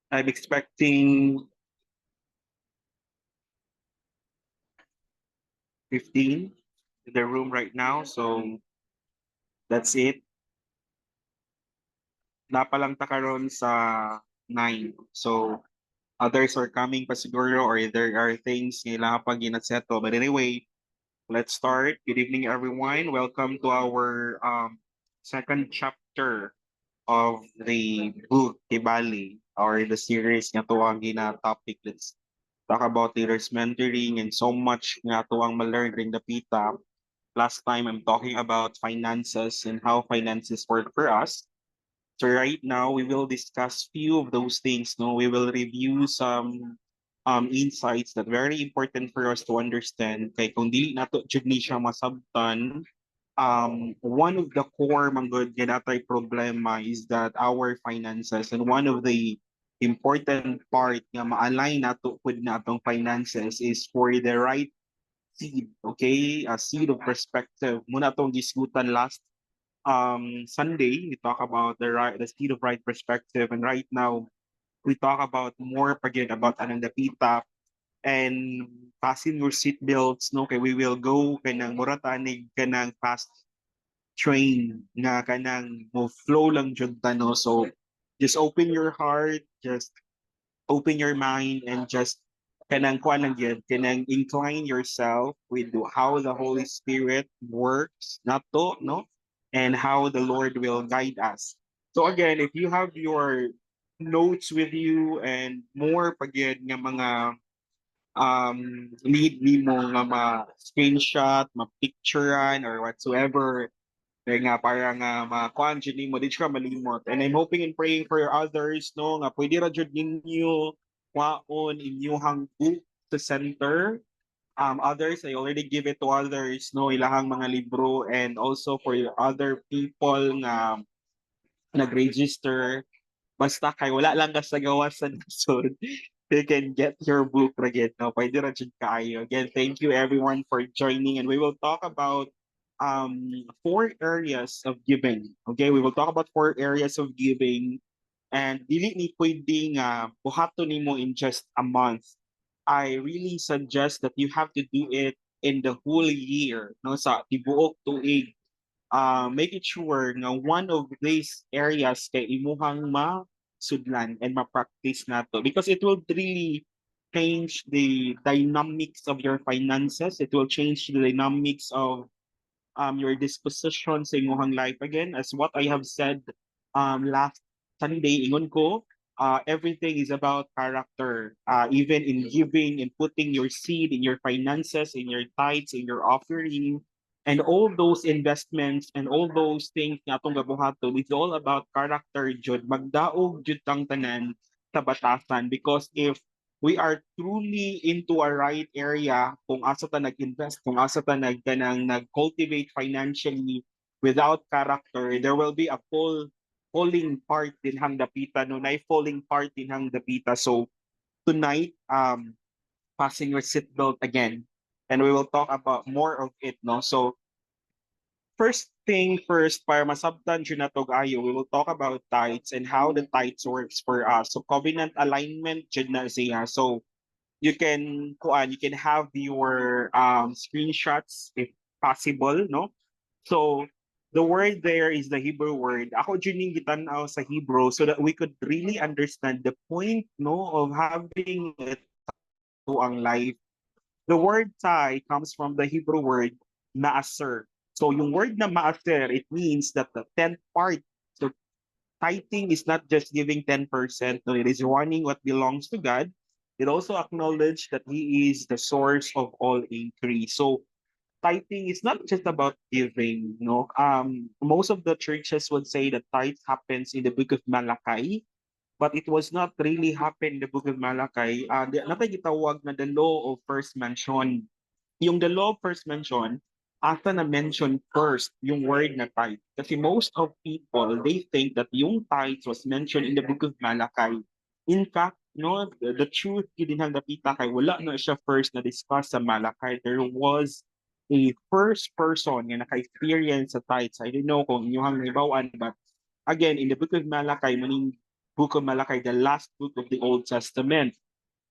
I'm expecting 15 in the room right now. So that's it. Napalang ta karon sa 9. So others are coming pa siguro or there are things nila pa ginasettle. But anyway, let's start. Good evening, everyone. Welcome to our second chapter of the book Kibali or the series nga tuwang gina topic. Let's talk about leaders mentoring and so much nga tuwang ma-learn ring dapita. Last time I'm talking about finances and how finances work for us. So right now we will discuss few of those things. No, we will review some insights that very important for us to understand. Kay kung dili nato jud ni siya masabtan, one of the core manggod nga natay problema is that our finances and one of the important part nga ma-align nato with natong finances is for the right seed, okay? A seed of perspective. Muna tong gisgutan last Sunday, we talk about the seed of right perspective, and right now we talk about more again about anong dapita and passing your seat belts. No, okay, we will go kanang muratanig kanang fast train nga kanang mo flow lang jud ta, no. So just open your heart, just open your mind, and just kanang kuan lang yun, kanang incline yourself with how the Holy Spirit works, not to, no, and how the Lord will guide us. So again, if you have your notes with you and more pagyan nga mga need mo nga ma-screenshot, ma-picturean or whatsoever, kaya nga para nga makuan jud nimo di ka malimot. And I'm hoping and praying for your others no nga pwede ra jud ninyo kwaon inyong book sa center. Others I already give it to others no ilahang mga libro and also for your other people nga nag-register basta kay wala lang ka sa gawas sa nasod. You can get your book again. No, pwede ra jud kaayo. Again, thank you everyone for joining and we will talk about four areas of giving. Okay, we will talk about four areas of giving and dili ni pwedeng buhaton nimo in just a month. I really suggest that you have to do it in the whole year, no, sa tibuok tuig. Make it sure na one of these areas kay imuhang ma-sudlan and ma-practice nato because it will really change the dynamics of your finances. It will change the dynamics of your disposition sa imuhang life. Again, as what I have said last Sunday, ingon ko, everything is about character. Even in giving and putting your seed in your finances, in your tithes, in your offering, and all those investments and all those things nga atong gabuhaton, it's all about character jud. Magdaog jud tang tanan sa batasan because if we are truly into a right area kung asa ta nag-invest, kung asa ta nag-cultivate financially without character, there will be a falling part din hang dapita no na falling part din hang dapita. So tonight passing your seatbelt again and we will talk about more of it no. So first thing first, para masabtan jud nato ayo, we will talk about tithes and how the tithes works for us. So covenant alignment jud na siya. So you can have your screenshots if possible, no? So the word there is the Hebrew word. Ako jud ning gitan-aw sa Hebrew so that we could really understand the point no of having it to ang life. The word tie comes from the Hebrew word maaser. So yung word na maaser, it means that the tenth part. So tithing is not just giving 10%, no, it is running what belongs to God. It also acknowledged that He is the source of all increase. So tithing is not just about giving, no. Most of the churches would say that tithe happens in the book of Malachi, but it was not really happen in the book of Malachi. Natay gitawag na the law of first mention. Yung the law of first mention, asa na mention first yung word na tithe. Kasi most of people, they think that yung tithe was mentioned in the book of Malachi. In fact, no, the truth ginhang napita kay wala na siya first na discuss sa Malachi. There was a first person nga naka-experience sa tithes. I don't know kung inyong naibawan, but again, in the book of Malachi, maning Book of Malachi, the last book of the Old Testament.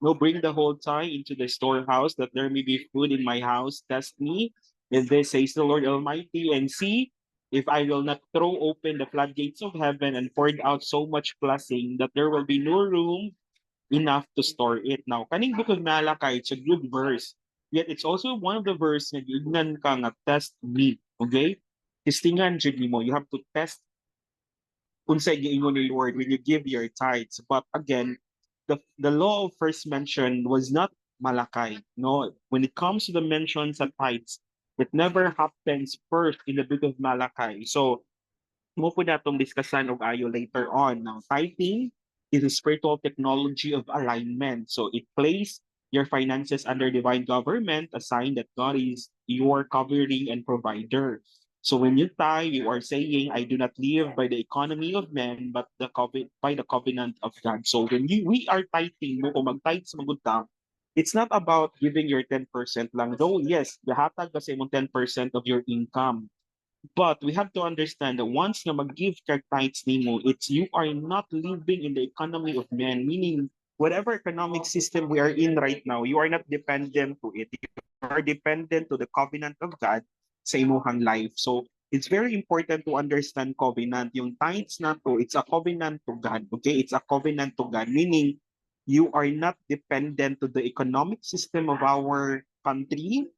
No, bring the whole tithe into the storehouse, that there may be food in my house. Test me, and this says the Lord Almighty, and see if I will not throw open the floodgates of heaven and pour out so much blessing that there will be no room enough to store it. Now, kaning book of Malachi, it's a good verse. Yet it's also one of the verse na giingnan ka nga test me. Okay? Testingan jud mo. You have to test unsay giingon ni Lord when you give your tithes. But again, the law of first mention was not Malachi. No, when it comes to the mentions of tithes, it never happens first in the book of Malachi. So mo po natong diskussan og ayo later on. Now, tithing is a spiritual technology of alignment. So it places your finances under divine government, a sign that God is your covering and provider. So when you tithe, you are saying, I do not live by the economy of men, but by the covenant of God. So we are tithing, mo kung mag-tithe sa magutang, it's not about giving your 10% lang. Though, yes, gahatag kasi mo 10% of your income. But we have to understand that once na mag-give ka tithes nimo, it's you are not living in the economy of men, meaning whatever economic system we are in right now, you are not dependent to it. You are dependent to the covenant of God sa imuhang life. So it's very important to understand covenant. Yung tithes na to, it's a covenant to God. Okay? It's a covenant to God, meaning you are not dependent to the economic system of our country.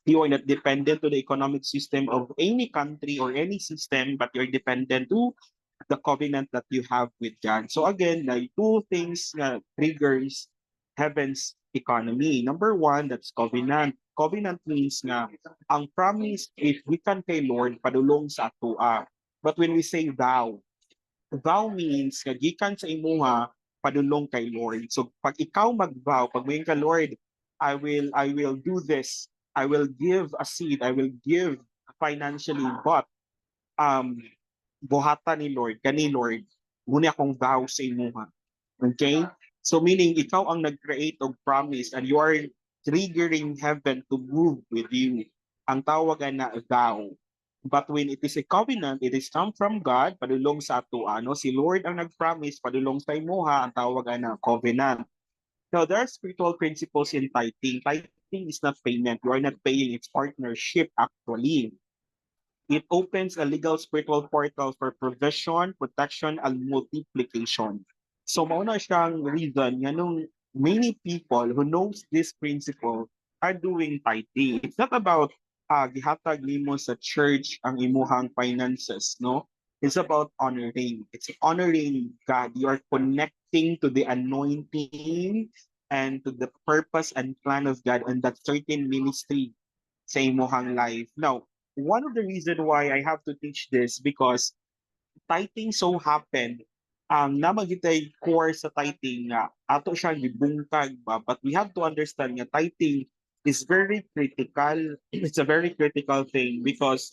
You are not dependent to the economic system of any country or any system, but you're dependent to the covenant that you have with God. So again, the two things triggers heaven's economy. Number one, that's covenant. Covenant means nga ang promise if we can kay Lord padulong sa atua. But when we say vow, vow means nga gikan sa imuha padulong kay Lord. So pag ikaw mag-vow, pag mayon ka Lord, I will do this. I will give a seed. I will give financially, but um buhatan ni Lord, kani Lord, muna akong vow sa imuha. Okay? So meaning ikaw ang nag-create of promise and you are triggering heaven to move with you. Ang tawagan na vow. But when it is a covenant, it is come from God, padulong sa ato ano. Si Lord ang nag-promise, padulong sa imuha, ang tawagan na covenant. Now, there are spiritual principles in tithing. Tithing is not payment. You are not paying, it's partnership actually. It opens a legal spiritual portal for provision, protection, and multiplication. So mauna siyang reason nga nung many people who knows this principle are doing tithing. It's not about gihatag nimo sa church ang imuhang finances, no? It's about honoring. It's honoring God. You are connecting to the anointing and to the purpose and plan of God on that certain ministry sa imuhang life. Now, one of the reason why I have to teach this because tithing so happened namagitay core sa tithing nga ato siya gibungkag ba, but we have to understand nga tithing is very critical. It's a very critical thing because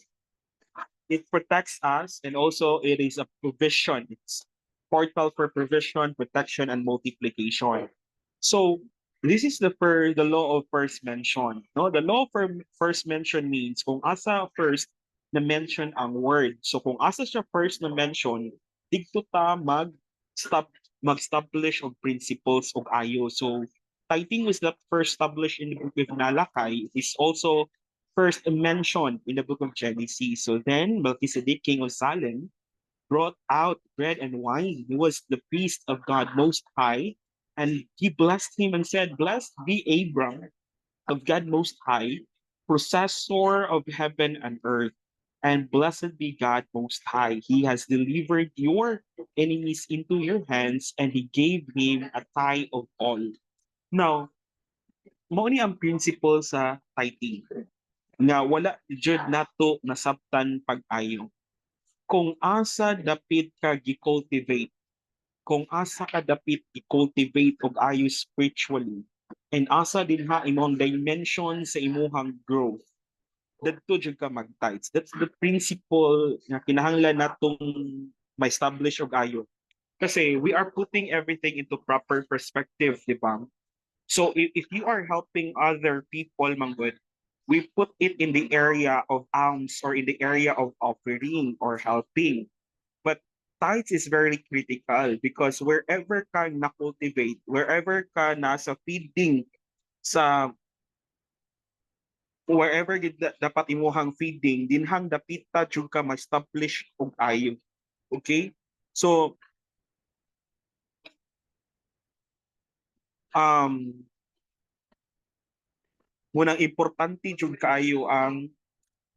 it protects us and also it is a provision. It's portal for provision, protection, and multiplication. So this is the law of first mention. No, the law for first mention means kung asa first na mention ang word. So kung asa siya first na mention, dito ta mag-establish og principles og ayo. So tithing was not first established in the book of Malachi. It is also first mentioned in the book of Genesis. So then Melchizedek, king of Salem, brought out bread and wine. He was the priest of God Most High, and he blessed him and said, Blessed be Abram of God Most High, possessor of heaven and earth, and blessed be God Most High. He has delivered your enemies into your hands, and he gave him a tithe of all. Now, mao ni ang principle sa tithing nga wala jud nato nasabtan pag-ayo. Kung asa dapit ka gi-cultivate, kung asa ka dapit i-cultivate og ayo spiritually, and asa dinha imong dimension sa imuhang growth, dadto jud ka mag-tithes. That's the principle nga kinahanglan natong ma-establish og ayo. Kasi we are putting everything into proper perspective, di ba? So if you are helping other people, manggod, we put it in the area of alms or in the area of offering or helping. But tithes is very critical because wherever ka na-cultivate, wherever ka nasa feeding sa wherever gid dapat imuhang feeding, dinhang dapita jud ka ma-establish og ayo. Okay? So, um, munang importante jud kaayo ang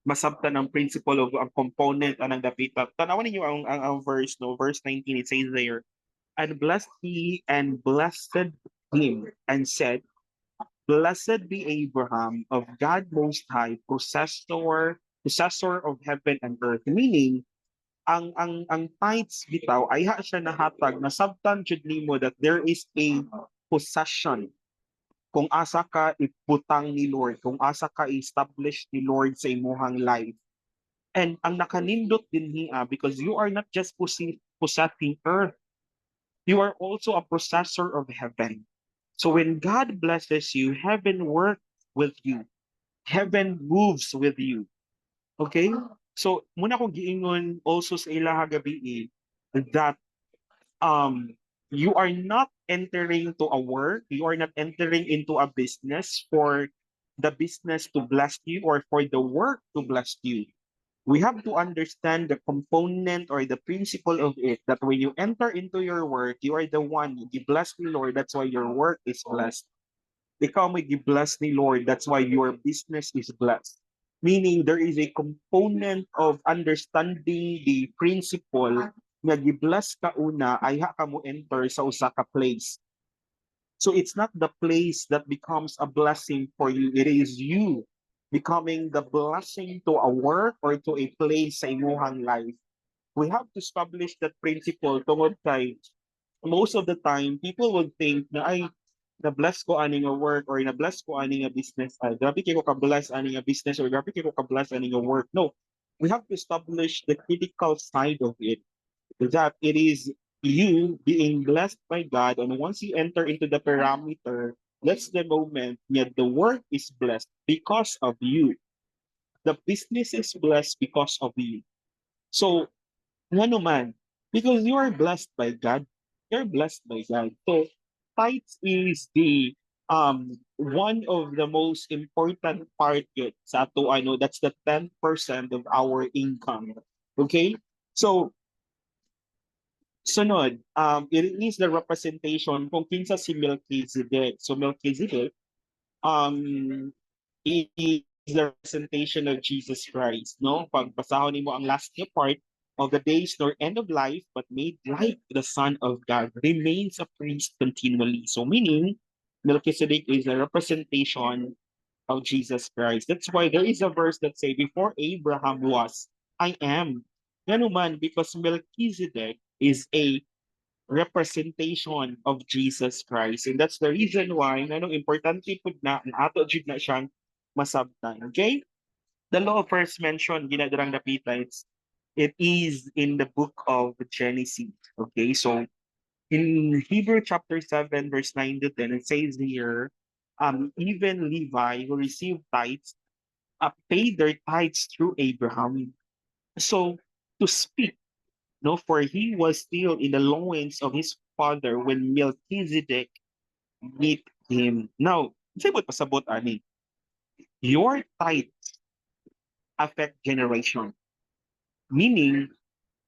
masabtan ng principle of ang component anang dapita. Tanawan ninyo ang verse, no? Verse 19, it says there, and blessed he and blessed him and said, blessed be Abraham of God Most High, possessor of heaven and earth. Meaning, ang tithes bitaw ay ha siya nahatag na sabtan jud nimo that there is a possession kung asa ka ibutang ni Lord, kung asa ka establish ni Lord sa imuhang life. And ang nakanindot din niya because you are not just possessing earth, you are also a possessor of heaven. So when God blesses you, heaven works with you. Heaven moves with you. Okay? So muna kong giingon also sa ilaha gabi that um you are not entering to a work, you are not entering into a business for the business to bless you or for the work to bless you. We have to understand the component or the principle of it that when you enter into your work, you are the one, you bless the Lord, that's why your work is blessed. Ikaw may bless ni Lord, that's why your business is blessed. Meaning there is a component of understanding the principle nga gibless ka una ay ha ka mo enter sa usa ka place. So it's not the place that becomes a blessing for you. It is you becoming the blessing to a work or to a place sa imuhang life. We have to establish that principle tungod kay most of the time people would think na ay na-bless ko ani nga work or na-bless ko ani nga business. Ay, grabe kay ko ka-bless ani nga business or grabe kay ko ka-bless ani nga work. No, we have to establish the critical side of it that it is you being blessed by God, and once you enter into the parameter, that's the moment that the work is blessed because of you. The business is blessed because of you. So, ano man, because you are blessed by God, you're blessed by God. So, tithes is the one of the most important part yun sa ato ano, that's the 10% of our income. Okay? So, sunod, it is the representation kung kinsa si Melchizedek. So Melchizedek, it is the representation of Jesus Christ, no? Pag basahon nimo ang last niya part of the days nor end of life, but made like the Son of God, remains a priest continually. So meaning, Melchizedek is a representation of Jesus Christ. That's why there is a verse that say, before Abraham was, I am. Nga naman, because Melchizedek is a representation of Jesus Christ. And that's the reason why nanong importante pud na ang ato jud na siyang masabtan. Okay? The law first mentioned ginadarang dapita, it is in the book of Genesis. Okay? So in Hebrew chapter 7 verse 9 to 10 it says here even Levi who received tithes paid their tithes through Abraham. So to speak, no, for he was still in the loins of his father when Melchizedek meet him. Now, say what pasabot ani, your tithes affect generation. Meaning,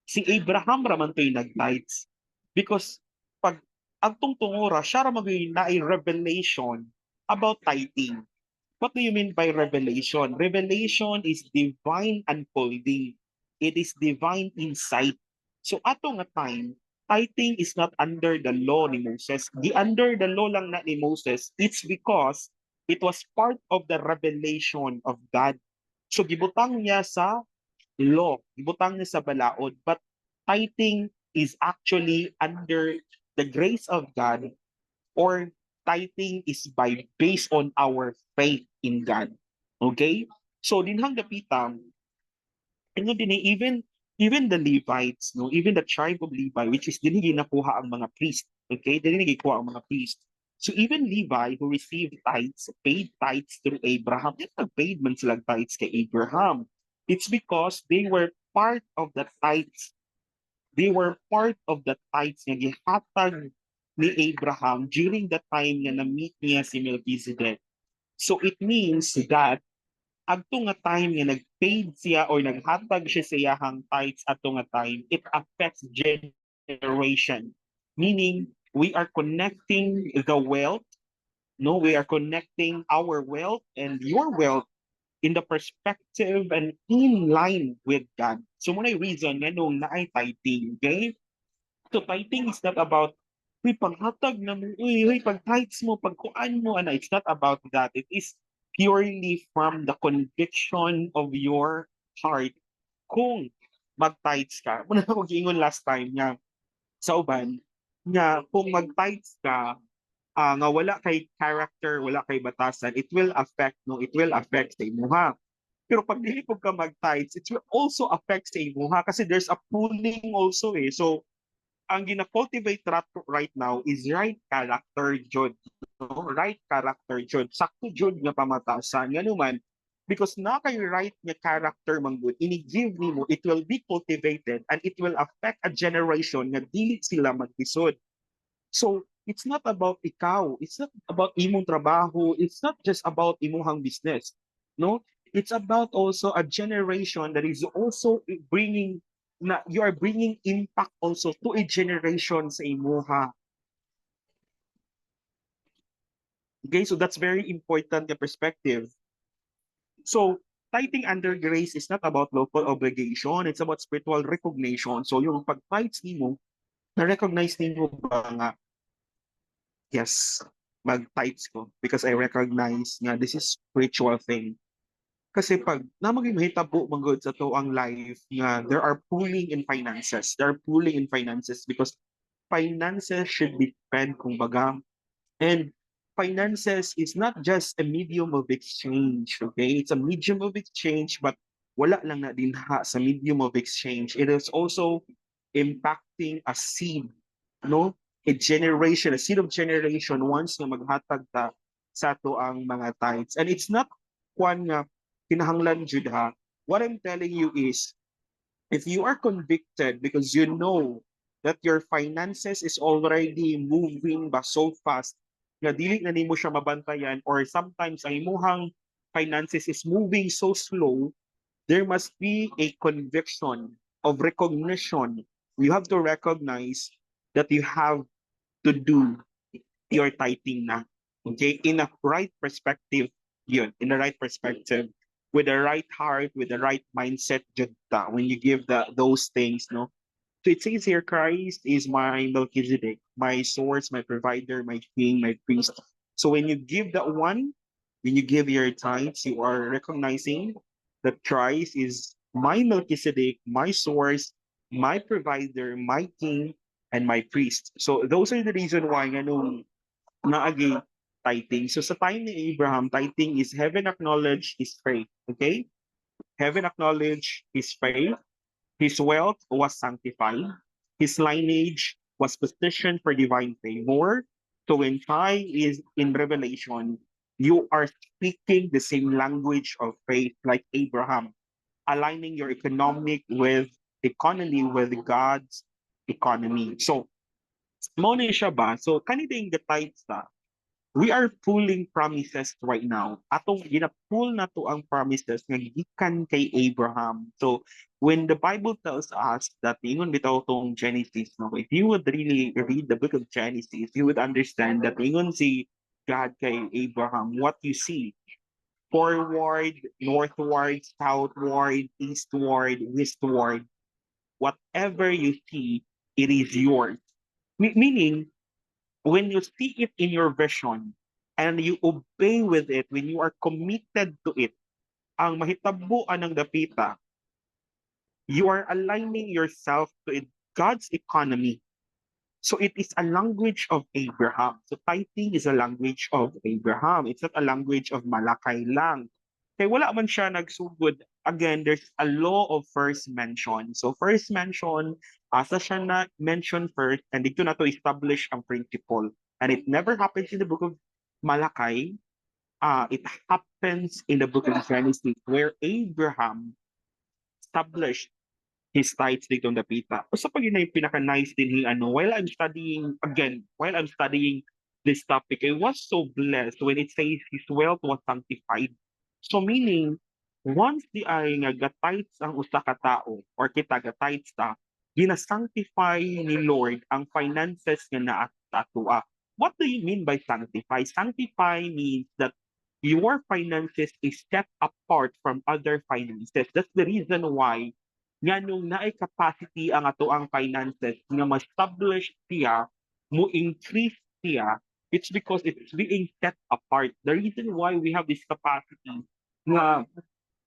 si Abraham raman to'y nag-tithes. Because pag ang tungtungura, siya raman na a revelation about tithing. What do you mean by revelation? Revelation is divine unfolding. It is divine insight. So ato nga time, tithing is not under the law ni Moses. The under the law lang na ni Moses, it's because it was part of the revelation of God. So gibutang niya sa law, gibutang niya sa balaod, but tithing is actually under the grace of God, or tithing is by based on our faith in God. Okay? So dinhang dapitang, ano din even the Levites, no, even the tribe of Levi, which is dinhi nakuha ang mga priest. Okay? Dinhi nakuha ang mga priest. So even Levi who received tithes, paid tithes through Abraham. Di paid man sila tithes kay Abraham. It's because they were part of the tithes They were part of the tithes nga gihatag ni Abraham during the time nga na-meet niya si Melchizedek. So it means that adto nga time nga nag-paid siya or naghatag siya sa iyahang tithes adto nga time, it affects generation. Meaning, we are connecting the wealth, no, we are connecting our wealth and your wealth in the perspective and in line with God. So muna yung reason nga nung naay tithing, okay? So tithing is not about uy, paghatag na mo, uy, pag-tithes mo, pagkuan mo, ano, it's not about that. It is purely from the conviction of your heart. Kung mag-tithes ka, muna ako giingon last time nga sa uban, nga kung mag-tithes ka, nga wala kay character, wala kay batasan, it will affect, no, it will affect sa imuha. Pero pag dili po ka mag-tithes, it will also affect sa imuha kasi there's a pooling also eh. So, ang gina-cultivate right now is right character jud, no? Right character jud. Sakto jud nga pamatasan. Nga naman, because na kay right nga character man good, ini-give nimo, it will be cultivated and it will affect a generation nga dili sila maglisod. So, it's not about ikaw. It's not about imong trabaho. It's not just about imuhang business. No? It's about also a generation that is also bringing na you are bringing impact also to a generation sa imuha. Okay, so that's very important the perspective. So, tithing under grace is not about local obligation, it's about spiritual recognition. So, yung pag-tithes nimo, na-recognize nimo ba nga yes, mag-tithes ko because I recognize nga this is spiritual thing. Kasi pag namaging mahitabo manggod sa to ang life nga there are pooling in finances. There are pooling in finances because finances should be fed kumbaga. And finances is not just a medium of exchange, okay? It's a medium of exchange but wala lang na din ha sa medium of exchange. It is also impacting a seed, no? A generation, a seed of generation once nga maghatag ta sa to ang mga tithes. And it's not one nga kinahanglan jud ha. What I'm telling you is if you are convicted because you know that your finances is already moving ba so fast nga dili na nimo siya mabantayan or sometimes ang imuhang finances is moving so slow, there must be a conviction of recognition. You have to recognize that you have to do your tithing na. Okay? In a right perspective, yun, in the right perspective, with the right heart, with the right mindset, jud ta, when you give those things, no? So it says here, Christ is my Melchizedek, my source, my provider, my king, my priest. So when you give that one, when you give your tithes, you are recognizing that Christ is my Melchizedek, my source, my provider, my king, and my priest. So those are the reason why nga nung naagi tithing. So sa time ni Abraham, tithing is heaven acknowledge his faith. Okay? Heaven acknowledge his faith. His wealth was sanctified. His lineage was positioned for divine favor. So when Chai is in Revelation, you are speaking the same language of faith like Abraham, aligning your economic with economy with God's economy. So, mo ni siya ba? So, kaniting the tithes ta, we are pulling promises right now. Atong gina-pull na to ang promises nga gikan kay Abraham. So when the Bible tells us that ingon bitaw tong Genesis, no, if you would really read the book of Genesis, you would understand that ingon si God kay Abraham, what you see forward, northward, southward, eastward, westward, whatever you see, it is yours. Meaning, when you see it in your vision and you obey with it, when you are committed to it, ang mahitabuan ng dapita, you are aligning yourself to God's economy. So it is a language of Abraham. So tithing is a language of Abraham. It's not a language of Malakay lang. Kaya wala man siya nagsugod. Again, there's a law of first mention. So first mention, asa siya na mention first, and dito na to establish ang principle. And it never happens in the book of Malakay. It happens in the book of Genesis where Abraham established his tithes dito ang dapita. Usa pa yun na yung pinaka-nice din yung ano, while I'm studying this topic, I was so blessed when it says his wealth was sanctified. So meaning, once di ay nga ga-tithes ang usa ka tao or kita ga-tithes ta, gina-sanctify ni Lord ang finances nga naa sa atua. What do you mean by sanctify? Sanctify means that your finances is set apart from other finances. That's the reason why nga nung naay capacity ang ato ang finances nga ma-establish siya, mo increase siya, it's because it's being set apart. The reason why we have this capacity nga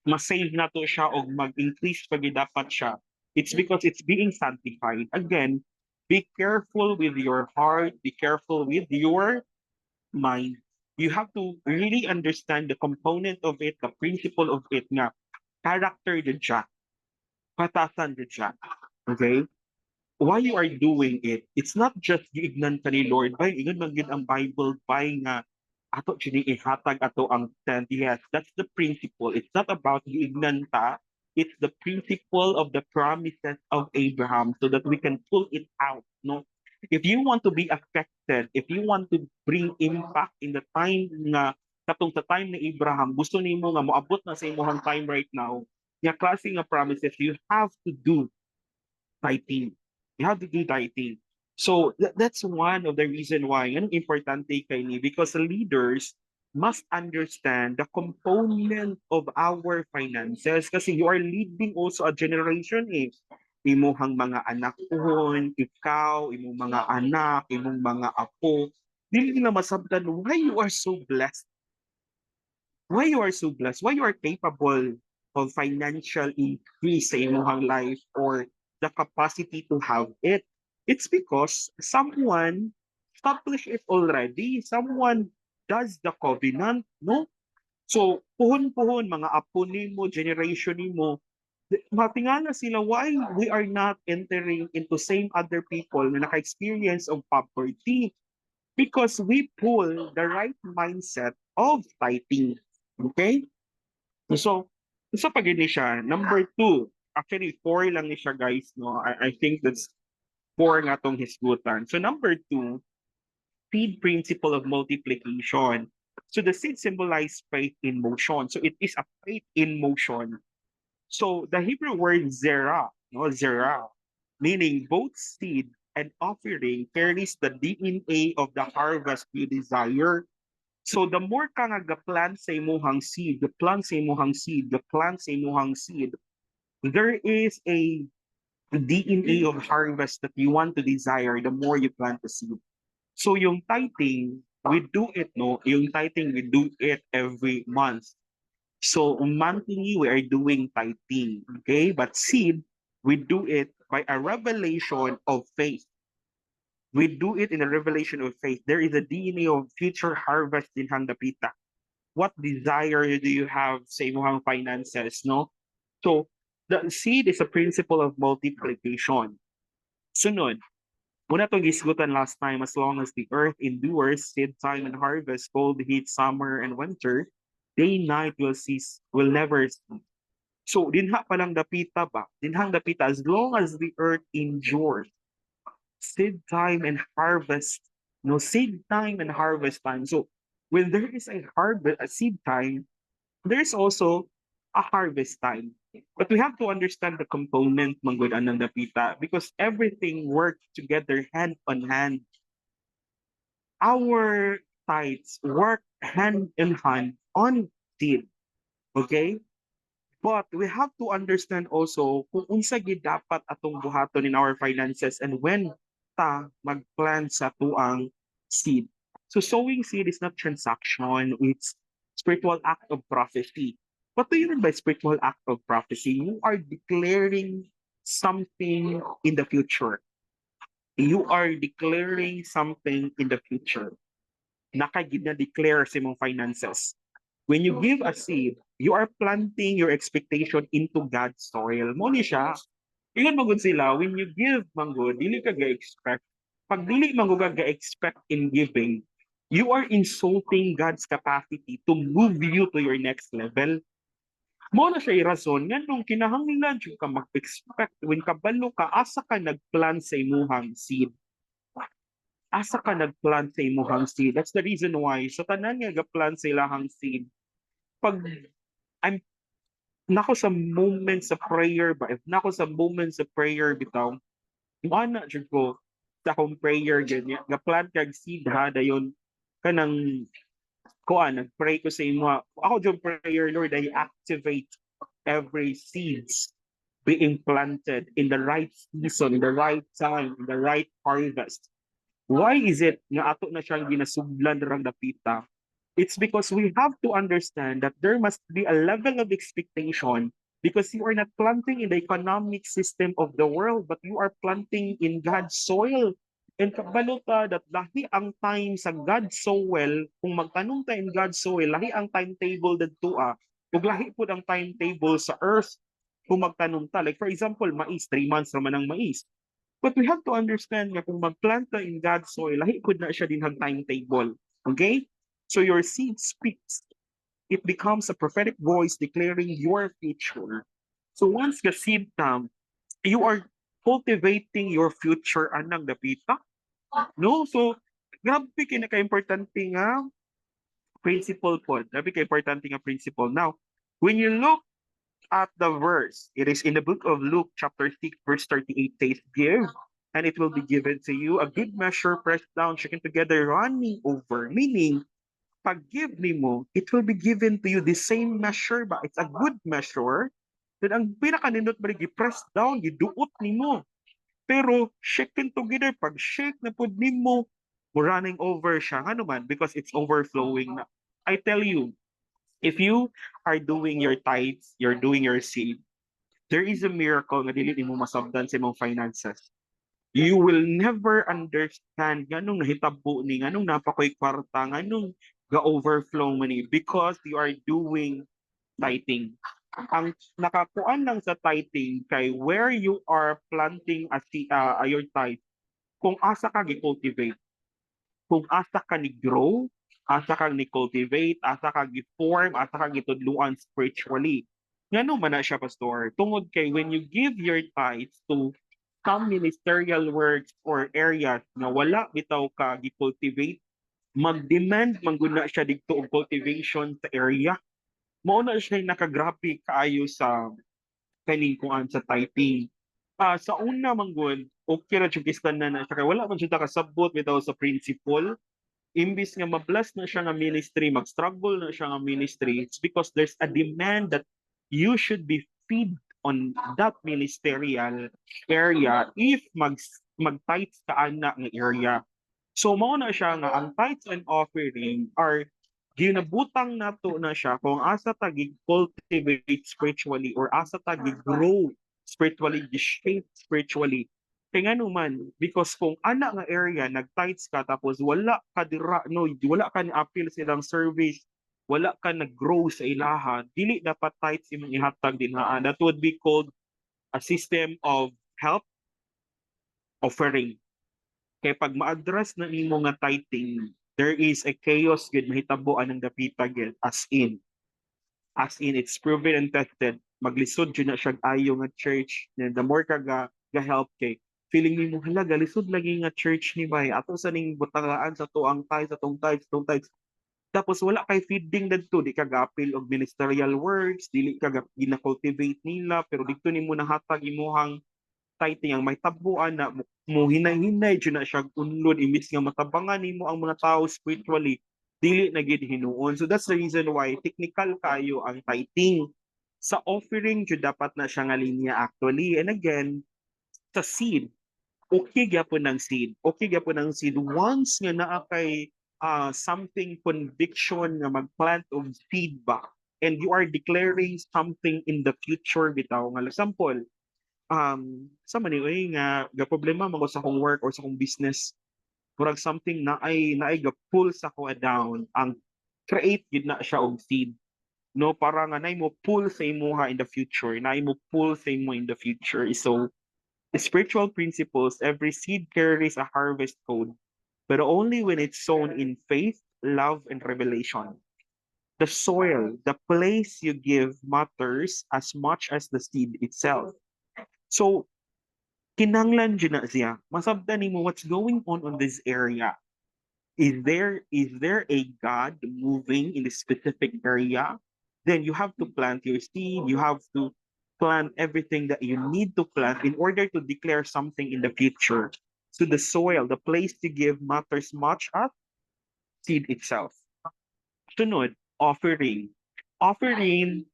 ma-save na to siya o mag-increase pag dapat siya, it's because it's being sanctified. Again, be careful with your heart, be careful with your mind. You have to really understand the component of it, the principle of it nga character the siya, patasan the siya. Okay? Why you are doing it, it's not just giignan ka ni Lord, bay, ingon man gid ang Bible, bay nga, ato sini ihatag ato ang tent. Yes, that's the principle. It's not about giignan ta, it's the principle of the promises of Abraham so that we can pull it out, no? If you want to be affected, if you want to bring impact in the time nga, katong sa time ni Abraham, gusto nimo nga moabot na sa imong time right now, nga klase nga promises, you have to do tithing. You have to do tithing. So that's one of the reason why yan ang importante kay ni, because leaders must understand the component of our finances kasi you are leading also a generation eh. Imuhang mga anak pohon, ikaw, imong mga anak, imong mga apo, dili nila masabtan why you are so blessed, why you are so blessed, why you are capable of financial increase sa imong life or the capacity to have it. It's because someone established it already. Someone does the covenant, no? So, puhon-puhon, mga apo nimo, generation nimo, matingala sila why we are not entering into same other people na naka-experience of poverty because we pull the right mindset of tithing. Okay? So, sa pag ni siya, number two, actually four lang ni siya guys, no? I think that's four nga tong hisgutan. So number two, seed principle of multiplication. So the seed symbolizes faith in motion. So it is a faith in motion. So the Hebrew word zera, no, zera, meaning both seed and offering carries the DNA of the harvest you desire. So the more ka nga ga-plant sa imong seed, the-plant sa imong seed, the-plant sa imong seed, there is a DNA of harvest that you want to desire the more you plant the seed. So yung tithing, we do it, no? Yung tithing, we do it every month. So monthly, we are doing tithing, okay? But seed, we do it by a revelation of faith. We do it in a revelation of faith. There is a DNA of future harvest in Handapita. What desire do you have sa imong finances, no? So the seed is a principle of multiplication. Sunod, muna itong gisgutan last time, as long as the earth endures, seed time and harvest, cold, heat, summer, and winter, day, night will never cease. So, dinha pa lang dapita ba? Dinhang dapita, as long as the earth endures, seed time and harvest, no, seed time and harvest time. So, when there is a seed time, there's also a harvest time. But we have to understand the component manggod anang dapita because everything works together hand on hand. Our tithes work hand in hand on seed. Okay? But we have to understand also kung unsa gid dapat atong buhaton in our finances and when ta magplan sa tuang seed. So sowing seed is not transaction, it's spiritual act of prophecy. What do you mean by spiritual act of prophecy? You are declaring something in the future. You are declaring something in the future. Nakagid na declare sa imong finances. When you give a seed, you are planting your expectation into God's soil. Mo ni siya. Ingon magud sila, when you give manggod, dili ka ga-expect. Pag dili manggod ka ga-expect in giving, you are insulting God's capacity to move you to your next level. Mo na siya rason nganong kinahanglan jud ka mag-expect when kabalo ka asa ka nagplan sa imuhang seed. Asa ka nagplan sa imuhang seed. That's the reason why sa tanan nga gaplan sa ilahang seed, pag I'm nako sa moment sa prayer ba, if nako sa moment sa prayer bitaw, ana jud ko sa akong prayer ganyan, gaplan kag seed ha dayon kanang kuan nagpray ko sa imo. Ako jud prayer, Lord, I activate every seeds being planted in the right season, in the right time, in the right harvest. Why is it nga ato na siyang ginasudlan rang dapita? It's because we have to understand that there must be a level of expectation because you are not planting in the economic system of the world, but you are planting in God's soil. And kabalo ta that lahi ang time sa God's soil, kung magtanong ta in God's soil, lahi ang timetable dito ug lahi po ang timetable sa earth kung magtanong ta. Like for example, mais, 3 months naman ang mais. But we have to understand nga kung magplanta in God's soil, lahi po na siya din ang timetable. Okay? So your seed speaks. It becomes a prophetic voice declaring your future. So once the seed comes, you are cultivating your future anang dapita. No? So, grabe kinaka-importante nga principle po. Grabe ka-importante nga principle. Now, when you look at the verse, it is in the book of Luke chapter 6 verse 38 says, give and it will be given to you. A good measure pressed down, shaken together, running over. Meaning, pag give nimo, it will be given to you the same measure ba? It's a good measure. Then ang pinaka-nindot ba press down, giduot nimo. Pero shaken together, pag shake na pud nimo, running over siya. Ano man? Because it's overflowing na. I tell you, if you are doing your tithes, you're doing your seed, there is a miracle nga dili nimo masabdan sa imong finances. You will never understand ganong nahitabo ni, ganong napakoy kwarta, ganong ga-overflow mo ni because you are doing tithing. Ang nakakuan lang sa tithing kay where you are planting your tithe, kung asa ka gi-cultivate, kung asa ka ni-grow, asa ka ni-cultivate, asa ka gi-form, asa ka gitudluan spiritually. Ngano man na siya, Pastor? Tungod kay when you give your tithes to some ministerial works or areas na wala bitaw ka gi-cultivate, mag-demand mangguna siya dito og cultivation sa area. Mao na siya nakagrabe kaayo sa kaning kuan sa typing. Sa una manggod, okay ra jud kistan na siya kay wala man jud ta kasabot bitaw sa principle. Imbis nga ma-bless na siya nga ministry, mag-struggle na siya nga ministry, it's because there's a demand that you should be feed on that ministerial area if mag-tithes ka ana nga area. So mao na siya nga ang tithes and offering are ginabutang nato na siya kung asa ta cultivate spiritually or asa ta grow spiritually, shape spiritually. Kaya nga naman, because kung ana nga area, nag-tights ka, tapos wala ka dira, no, wala ka ni-appeal silang service, wala ka nag-grow sa ilaha, dili dapat tights imong ihatag din ha. That would be called a system of help offering. Kaya pag ma-address na imo nga tithing, there is a chaos gid mahitabo anang dapita gid as in it's proven and tested, maglisod jud na siya ayo nga church. Then the more ka ga-help kay feeling nimo hala galisod lagi nga church ni bay ato sa ning butangaan sa tuang tithes, sa tong tithes. Tapos wala kay feeding dadto, di ka gapil og ministerial works, dili ka gina-cultivate nila, pero dito nimo nahatag imuhang tithing ang may tabuan na mo hinay-hinay jud na siya unlod imbis nga matabangan nimo ang mga tao spiritually, dili na gid hinuon. So that's the reason why technical kayo ang tithing. Sa offering jud dapat na siya nga linya actually. And again, sa seed, okay gyapon ng seed. Okay gyapon ng seed once nga naa kay something conviction nga mag-plant of seed ba and you are declaring something in the future bitaw nga example, sa man ni nga ga problema man ko sa akong work or sa akong business, murag something na ay ga pull sa ko down, ang create gid na siya og seed, no, para nga nay mo pull sa imuha in the future, nay mo pull sa imo in the future. So spiritual principles, every seed carries a harvest code, but only when it's sown in faith, love, and revelation. The soil, the place you give matters as much as the seed itself. So, kinanglan dyan na siya. Masabdan nimo what's going on this area. Is there a God moving in this specific area? Then you have to plant your seed. You have to plant everything that you need to plant in order to declare something in the future. So the soil, the place you give matters much as seed itself. Sunod, offering. Offering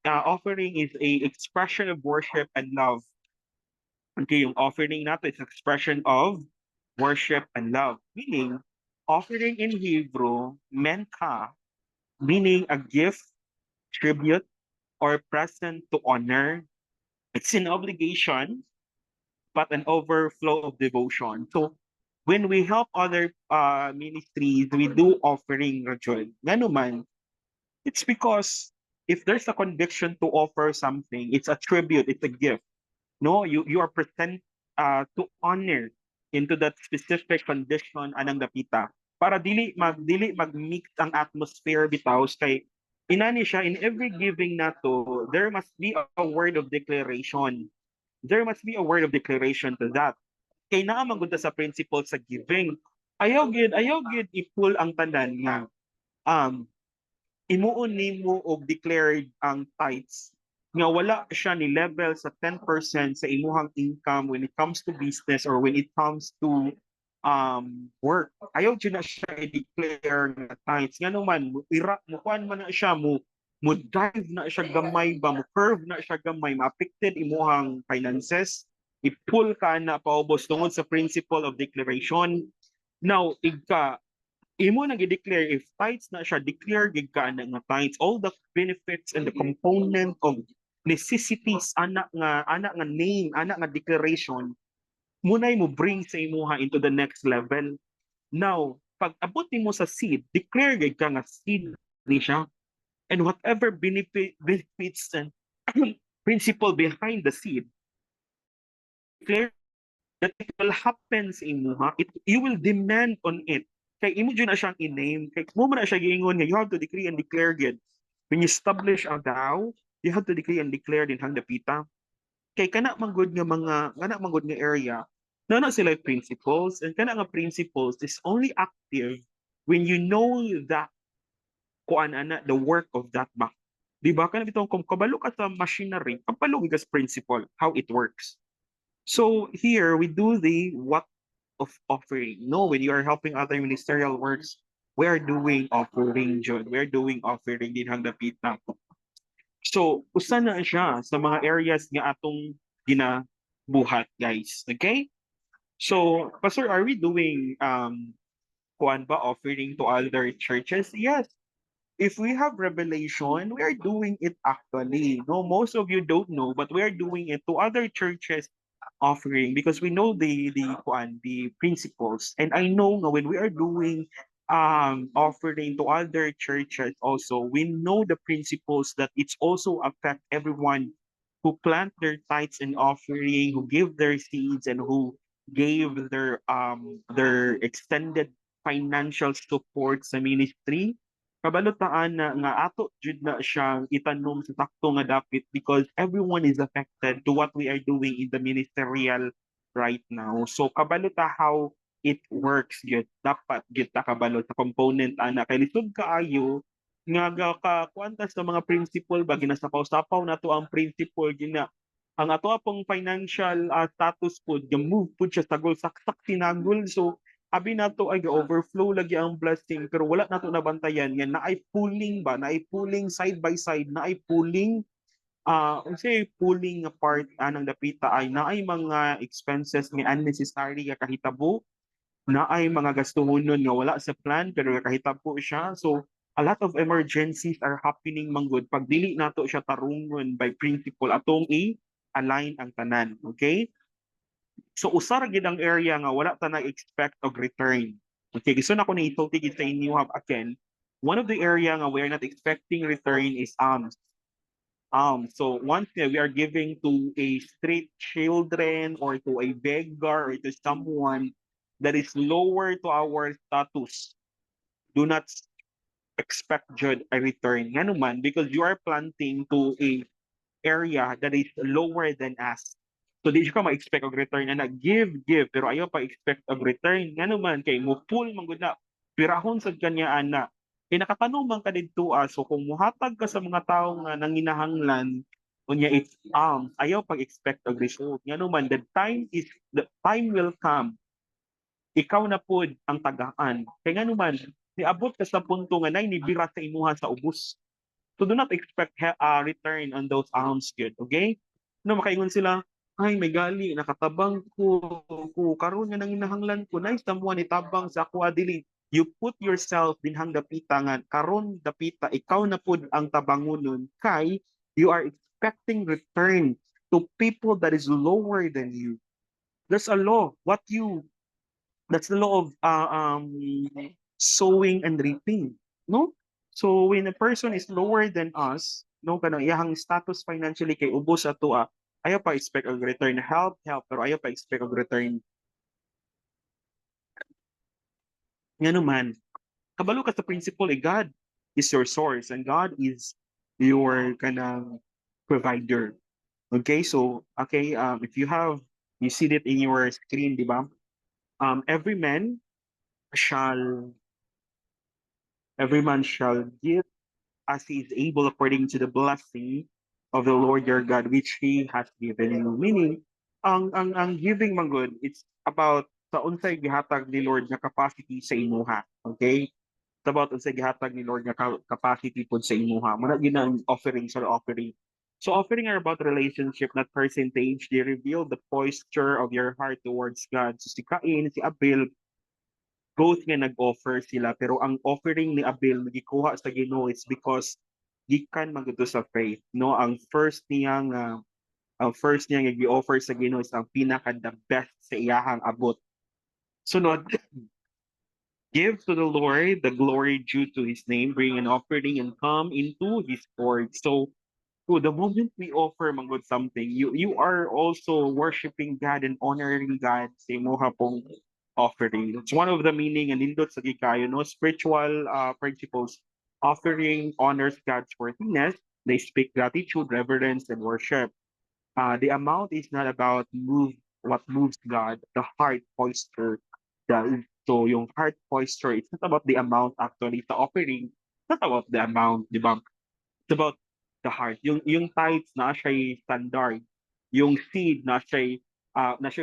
is a expression of worship and love. Okay, yung offering natin is expression of worship and love. Meaning, offering in Hebrew, menka, meaning a gift, tribute, or present to honor. It's an obligation, but an overflow of devotion. So, when we help other ministries, we do offering, Rajol. Nga naman, it's because if there's a conviction to offer something, it's a tribute, it's a gift. No, you are present to honor into that specific condition anang dapita. Para dili mag-mix ang atmosphere bitaw kay inani siya in every giving nato there must be a word of declaration. There must be a word of declaration to that. Kay naa man gud ta sa principle sa giving. Ayaw gid i-pull ang tanan nga um imuon nimo og declared ang tithes nga wala siya ni level sa 10% sa imuhang income when it comes to business or when it comes to work. Ayaw dyan na siya i-declare nga tithes. Nga naman, mukuan man na siya, mo drive na siya gamay ba, mo curve na siya gamay, ma-affected imuhang finances, i-pull ka na paubos tungod sa principle of declaration. Now, imo nang i-declare if tithes na siya declare gid ka na nga tithes all the benefits and the component of necessities anak nga name anak nga declaration munay mo bring sa imuha into the next level. Now pag abot nimo sa seed declare gid ka nga seed ni siya and whatever benefits and principle behind the seed declare that it will happen sa imuha, you will demand on it. Kay imo dyan na siyang i-name, kay mo man na siya giingon nga, you have to decree and declare good. When you establish a vow, you have to decree and declare din hang dapita. Kay kana manggod nga kana manggod nga area, na sila principles, and kana nga principles is only active when you know that kuan ana the work of that ba. Di ba? Kana bitong kung kabalo ka sa machinery, kabalo ka sa principle, how it works. So here we do the what of offering. No, when you are helping other ministerial works, we are doing offering, John. We are doing offering din hang dapita. So, usa na siya sa mga areas nga atong ginabuhat, guys. Okay? So, Pastor, are we doing kuan ba offering to other churches? Yes. If we have revelation, we are doing it actually. No, most of you don't know, but we are doing it to other churches offering because we know the principles. And I know nga when we are doing offering to other churches also, we know the principles that it's also affect everyone who plant their tithes and offering, who give their seeds and who gave their extended financial support sa ministry. Kabalutaan na nga ato jud na siyang itanom sa takto nga dapit because everyone is affected to what we are doing in the ministerial right now. So kabaluta how it works gyud dapat gyud ta kabalot sa component ana kay lisod kaayo nga ka kuantas sa mga principle ba ginasapaw-sapaw nato ang principle gina ang ato pong financial status pod move pud siya sagol saksak tinagol so abi nato ay overflow lagi ang blessing pero wala nato nabantayan yan na ay pooling ba na ay pooling side by side na ay pooling unsay pooling nga part anang dapita ay na ay mga expenses nga unnecessary nga kahitabo na ay mga gastuhonon nga wala sa plan pero kahitabo siya so a lot of emergencies are happening manggod pag dili nato siya tarungon by principle atong i-align ang tanan okay. So usa ra gid ang area nga wala ta na-expect og return. Okay, gusto na ko ni isulti gid sa inyo again. One of the area nga we are not expecting return is alms. So once we are giving to a street children or to a beggar or to someone that is lower to our status, do not expect jud a return nga naman because you are planting to a area that is lower than us. So di siya ka ma-expect og return na give pero ayaw pa expect og return nga naman kay mo full man gud na pirahon sad kanya ana. Kay nakatanong man ka didto so kung muhatag ka sa mga tawo nga nanginahanglan unya it's ayaw pag expect og result nga naman the time will come ikaw na pod ang tagaan. Kaya nga naman, niabot ka sa punto nga nay nibira sa imuha sa ubos. So do not expect return on those alms good, okay? No, makaingon sila, ay may gali, nakatabang ko karon nga nang inahanglan ko, nice tamuan itabang sa ako adili. You put yourself dinhang dapita nga, karon dapita, ikaw na pod ang tabangonon, kay you are expecting return to people that is lower than you. There's a law. That's the law of sowing and reaping, no? So when a person is lower than us, no, kanang iyang status financially kay ubos ato ayaw pa expect og return. Help pero ayaw pa expect og return. Nga naman, kabalo ka sa principle God is your source and God is your kanang provider. Okay, so okay, if you see it in your screen, di ba? Every man shall give as he is able according to the blessing of the Lord your God which he has given you. Meaning, ang giving man good, it's about sa unsay gihatag ni Lord nga capacity sa imuha. Okay? It's about unsay gihatag ni Lord nga capacity pod sa imuha. Muna yun ang offering sa offering. So offering are about relationship, not percentage. They reveal the posture of your heart towards God. So si Cain, si Abel, both nga nag-offer sila pero ang offering ni Abel gikuha sa Ginoo is because gikan man gud to sa faith, no? Ang first niya nga gi-offer sa Ginoo is ang pinaka the best sa iyahang abot. Sunod, give to the Lord the glory due to his name, bring an offering and come into his court. So the moment we offer manggod something, you are also worshiping God and honoring God sa imuha pong offering. It's one of the meaning and nindot sa gikayo, no? Spiritual principles. Offering honors God's worthiness. They speak gratitude, reverence, and worship. The amount is not about what moves God, the heart posture does. So yung heart posture, it's not about the amount actually sa offering. It's not about the amount, di ba? It's about the heart. Yung tithes na siya standard. Yung seed na siya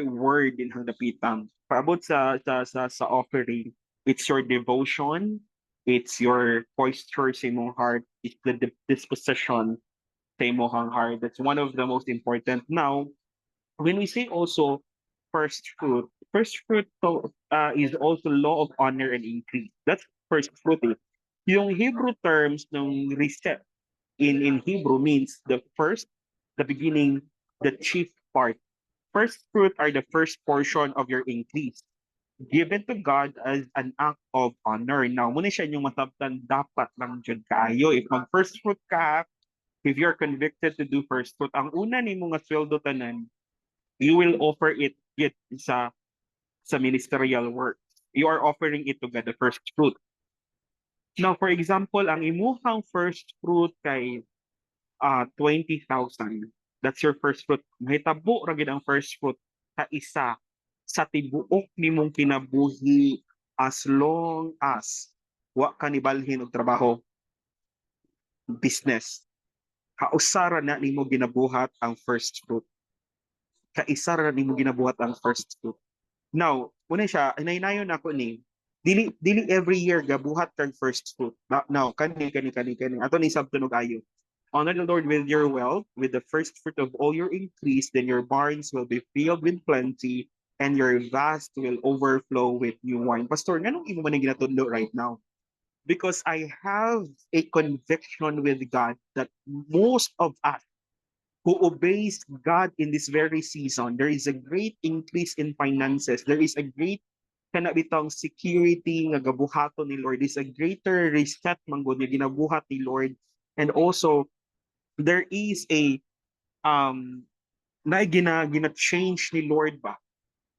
word in handapitan. Paabot sa offering, it's your devotion, it's your posture sa imong heart, it's the disposition sa imong heart. That's one of the most important. Now, when we say also first fruit is also law of honor and increase. That's first fruit. Yung Hebrew terms ng reset in Hebrew means the first, the beginning, the chief part. First fruit are the first portion of your increase given to God as an act of honor. Now, muna siya yung masabtan dapat lang dyan kayo. If mag first fruit ka, if you're convicted to do first fruit, ang una ni mga sweldo tanan, you will offer it sa ministerial work. You are offering it to God, the first fruit. Now, for example, ang imuhang first fruit kay 20,000. That's your first fruit. Mahitabo ra gid ang first fruit ka isa sa tibuok nimong kinabuhi as long as wa ka nibalhin og trabaho, business. Kausara na nimo ginabuhat ang first fruit. Kaisa ra nimo ginabuhat ang first fruit. Now, muna siya, inaynayon ako ni dili every year gabuhat kang first fruit. Now, kani. Ato ni sabtunog ayo. Honor the Lord with your wealth, with the first fruit of all your increase, then your barns will be filled with plenty, and your vast will overflow with new wine. Pastor, ganong imo man ginatundo right now? Because I have a conviction with God that most of us who obeys God in this very season, there is a great increase in finances. There is a great kanabitang security nga gabuhaton ni Lord. There is a greater reset manggod nga ginabuhat ni Lord. And also, there is a na gina-change ni Lord ba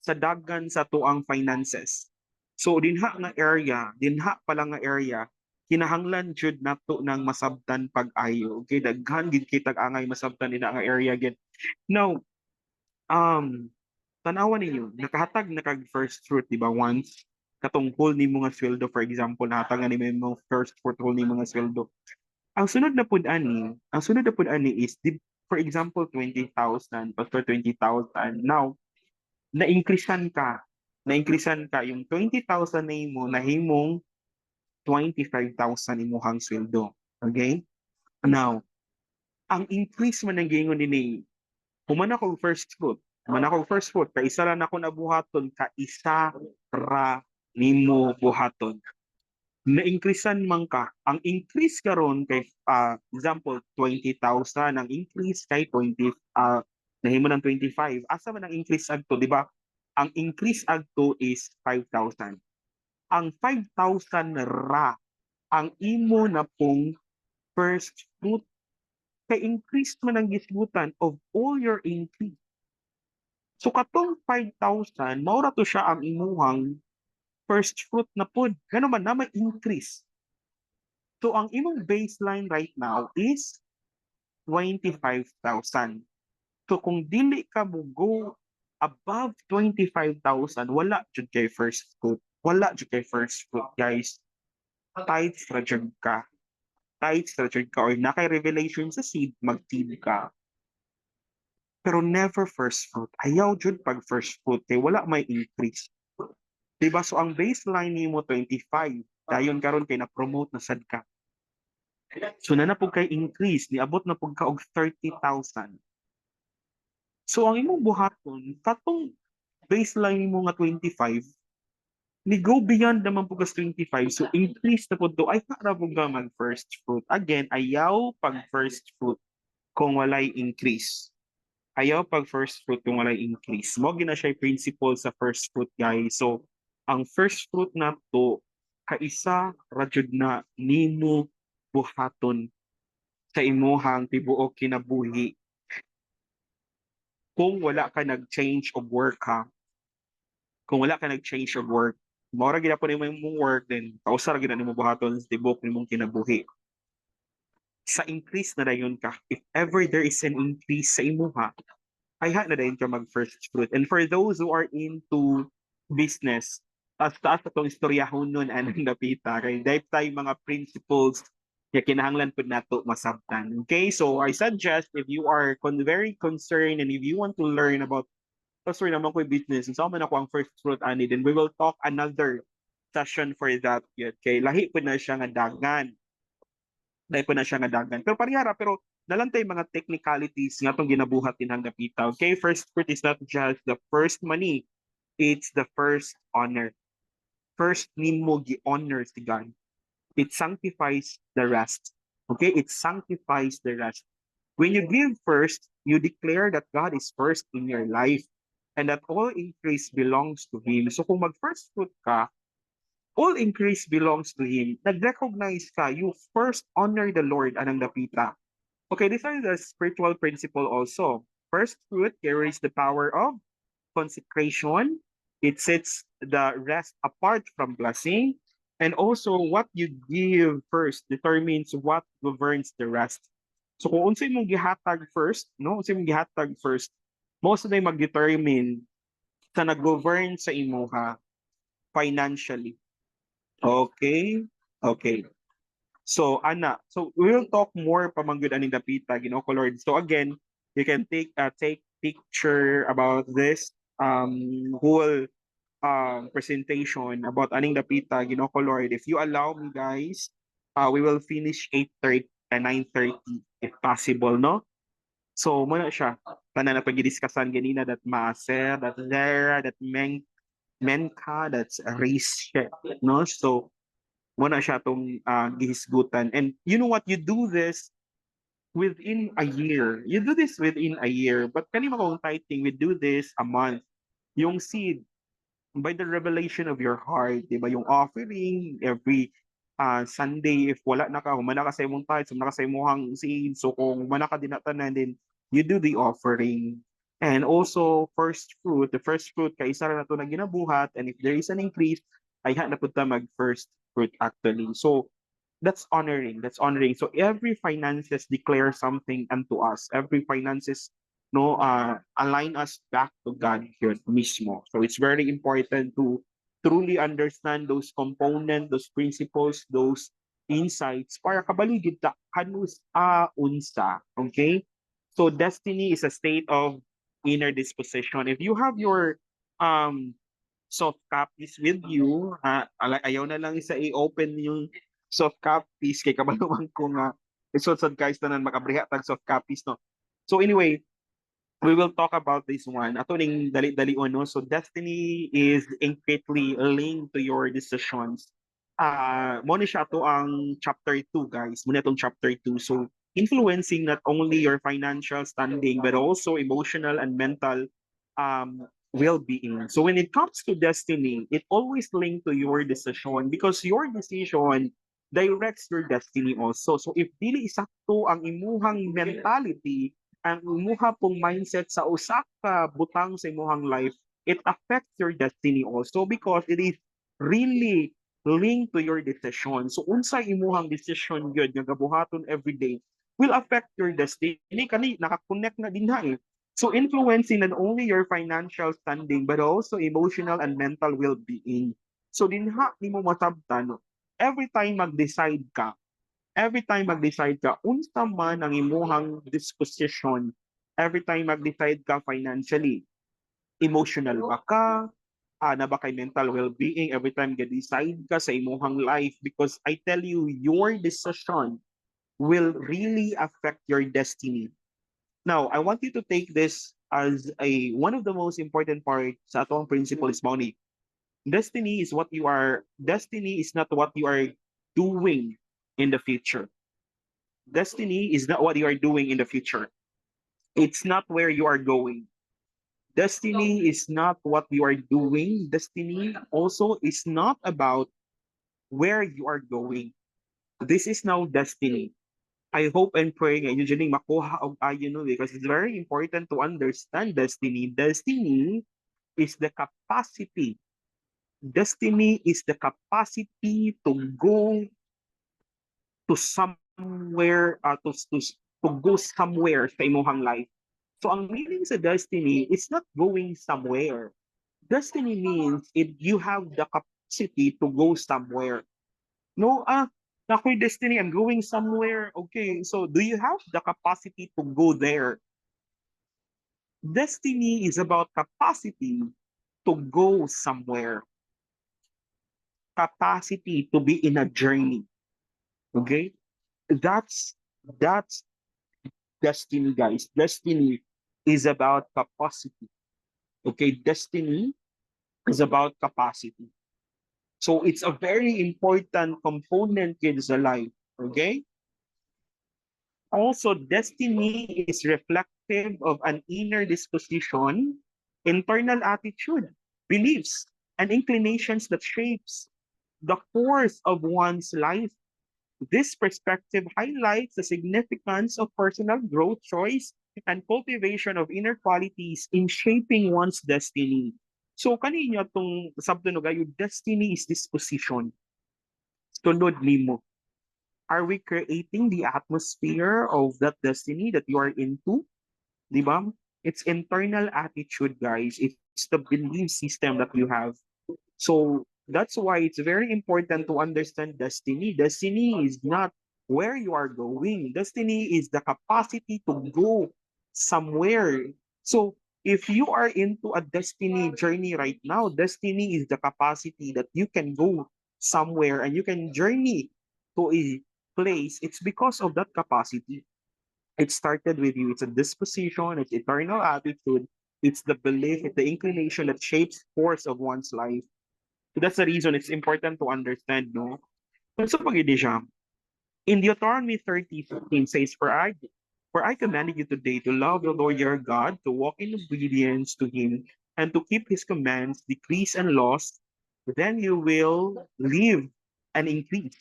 sa daghan sa tuang finances. So dinha pa lang nga area kinahanglan jud nato ng masabtan pag-ayo. Okay, daghan gid kay tag-angay masabtan ina nga area gid. Now, tanawan ninyo, nakahatag na kag first fruit, di ba? Once katong whole nimo nga sweldo, for example, nahatag na nimo yung first fruit whole nimo nga sweldo. Ang sunod na pud ani is for example 20,000 plus for 20,000. Now, na-increasean ka yung 20,000 na imo nahimong 25,000 imuhang sweldo. Okay? Now, ang increase man ang giingon dinhi, human ako first fruit. Human ako first fruit, kay isa ra nako nabuhaton, ka isa ra nimo buhaton. Na-increasean man ka. Ang increase karon kay example 20,000, ang increase kay 20 nahimo ng 25. Asa man ang increase adto, di ba? Ang increase adto is 5,000. Ang 5,000 ra ang imo na pong first fruit, kay increase man ang gisgutan of all your increase. So katong 5,000 mao ra to siya ang imuhang first fruit na pod. Ngano man na may increase. So ang imong baseline right now is 25,000. So kung dili ka mo go above 25,000, wala jud kay first fruit. Wala jud kay first fruit, guys. Tithes ra jud ka. Tithes ra jud ka, or na kay revelation sa seed, mag-seed ka. Pero never first fruit. Ayaw jud pag first fruit kay wala may increase. Diba? So ang baseline nimo 25, dayon karon kay na-promote na sad ka. So na pug kay increase, niabot na pug ka og 30,000. So ang imong buhaton, katong baseline mo nga 25, ni go beyond naman pug 25. So increase na pud to, ay para pug ka mag first fruit. Again, ayaw pag first fruit kung walay increase. Ayaw pag first fruit kung walay increase. Mo gina siya principle sa first fruit, guys. So ang first fruit na to, kaisa ra jud na nimo buhaton sa imuhang tibuok kinabuhi kung wala ka nag-change of work, ha. Kung wala ka nag-change of work, mao ra gyud po nimo imong work, then kausa ra gyud nimo buhaton sa tibuok nimong kinabuhi. Sa increase na dayon ka, if ever there is an increase sa imuha, ay ha na dayon ka mag first fruit. And for those who are into business, taas atong istoryahon nun anong napita kay dahil tayo mga principles kaya kinahanglan po nato masabtan. Okay, so I suggest if you are very concerned and if you want to learn about sorry naman ko business, and man ako ang first fruit ani, then we will talk another session for that yet. Okay, lahi po na siya nga dagan. Lahi po na siya nga dagan. Pero parihara, pero nalantay mga technicalities nga itong ginabuhat din hang napita. Okay, first fruit is not just the first money, it's the first honor. First nimo gi-honor si God. It sanctifies the rest. Okay, it sanctifies the rest. When you give first, you declare that God is first in your life and that all increase belongs to Him. So kung mag-first fruit ka, all increase belongs to Him. Nag-recognize ka, you first honor the Lord, anang dapita. Okay, these are the spiritual principle also. First fruit carries the power of consecration. It sets the rest apart from blessing. And also, what you give first determines what governs the rest. So kung unsay mong gihatag first, no? Unsay mong gihatag first, most of them mag-determine sa nag-govern sa imuha financially. Okay? Okay. So, ana, so we will talk more pamanggod aning dapita, Ginoo ko Lord. So again, you can take picture about this whole presentation about aning dapita, Ginoo ko Lord. If you allow me, guys, we will finish 8:30 and 9:30 if possible, no? So muna siya. Tanan na pag-discussan ganina that Maser, that Zera, that Menka, that's Risha, no? So muna siya tong gihisgutan. And you know what? You do this within a year. You do this within a year. But kanima kong tithing, we do this a month. Yung seed, by the revelation of your heart, di ba? Yung offering every Sunday, if wala na ka, humana ka sa imong tithes, humana ka sa imong seed, so kung humana ka dinatanan, then you do the offering. And also, first fruit, the first fruit, kaisa na ito na ginabuhat, and if there is an increase, ay ha na punta mag first fruit actually. So, that's honoring. That's honoring. So every finances declare something unto us. Every finances no align us back to God here mismo. So it's very important to truly understand those components, those principles, those insights para kabaligid ta kanus a unsa. Okay? So destiny is a state of inner disposition. If you have your um soft copies with you, ayaw na lang isa i-open yung soft copies kay kabaluman ko nga isod guys tanan makabriha tag soft copies no. So anyway, we will talk about this one. Ato ning dali-dali no. So destiny is intricately linked to your decisions. Mo ni siya to ang chapter 2 guys. Muna tong chapter 2. So influencing not only your financial standing but also emotional and mental well-being. So when it comes to destiny, it always linked to your decision because your decision directs your destiny also. So if dili sakto ang imuhang mentality, ang imuha pong mindset sa usa ka butang sa imuhang life, it affects your destiny also because it is really linked to your decision. So unsa imuhang decision gyud nga gabuhaton every day will affect your destiny. Kani naka-connect na din ha eh. So influencing not only your financial standing but also emotional and mental well-being. So dinha nimo masabtan every time mag-decide ka, unsa man ang imuhang disposition, every time mag-decide ka financially, emotional ba ka, na ba kay mental well-being, every time ga-decide ka sa imuhang life, because I tell you, your decision will really affect your destiny. Now, I want you to take this as a one of the most important parts sa atong principle is money. Destiny is not what you are doing in the future. Destiny is not what you are doing in the future. It's not where you are going. Destiny is not what you are doing. Destiny also is not about where you are going. This is now destiny. I hope and pray nga usually makuha og ayo no because it's very important to understand destiny. Destiny is the capacity. Destiny is the capacity to go to somewhere to go somewhere sa imong life. So ang meaning sa destiny is not going somewhere. Destiny means you have the capacity to go somewhere. No, ako'y destiny, I'm going somewhere. Okay, so do you have the capacity to go there? Destiny is about capacity to go somewhere. Capacity to be in a journey. Okay? That's that's destiny, guys. Destiny is about capacity. Okay, destiny is about capacity. So it's a very important component in the life. Okay. Also, destiny is reflective of an inner disposition, internal attitude, beliefs, and inclinations that shapes the course of one's life. This perspective highlights the significance of personal growth, choice, and cultivation of inner qualities in shaping one's destiny. So kanina itong sabdo yung destiny is disposition. Tunod nimo. Are we creating the atmosphere of that destiny that you are into? Di ba? It's internal attitude, guys. It's the belief system that you have. So that's why it's very important to understand destiny. Destiny is not where you are going. Destiny is the capacity to go somewhere. So if you are into a destiny journey right now, destiny is the capacity that you can go somewhere and you can journey to a place. It's because of that capacity. It started with you. It's a disposition, it's eternal attitude, it's the belief, it's the inclination that shapes course of one's life. So that's the reason it's important to understand, no? Kung sa pagidi siya, in Deuteronomy 30:15 says, For I commanded you today to love the Lord your God, to walk in obedience to him, and to keep his commands, decrees, and laws, then you will live and increase.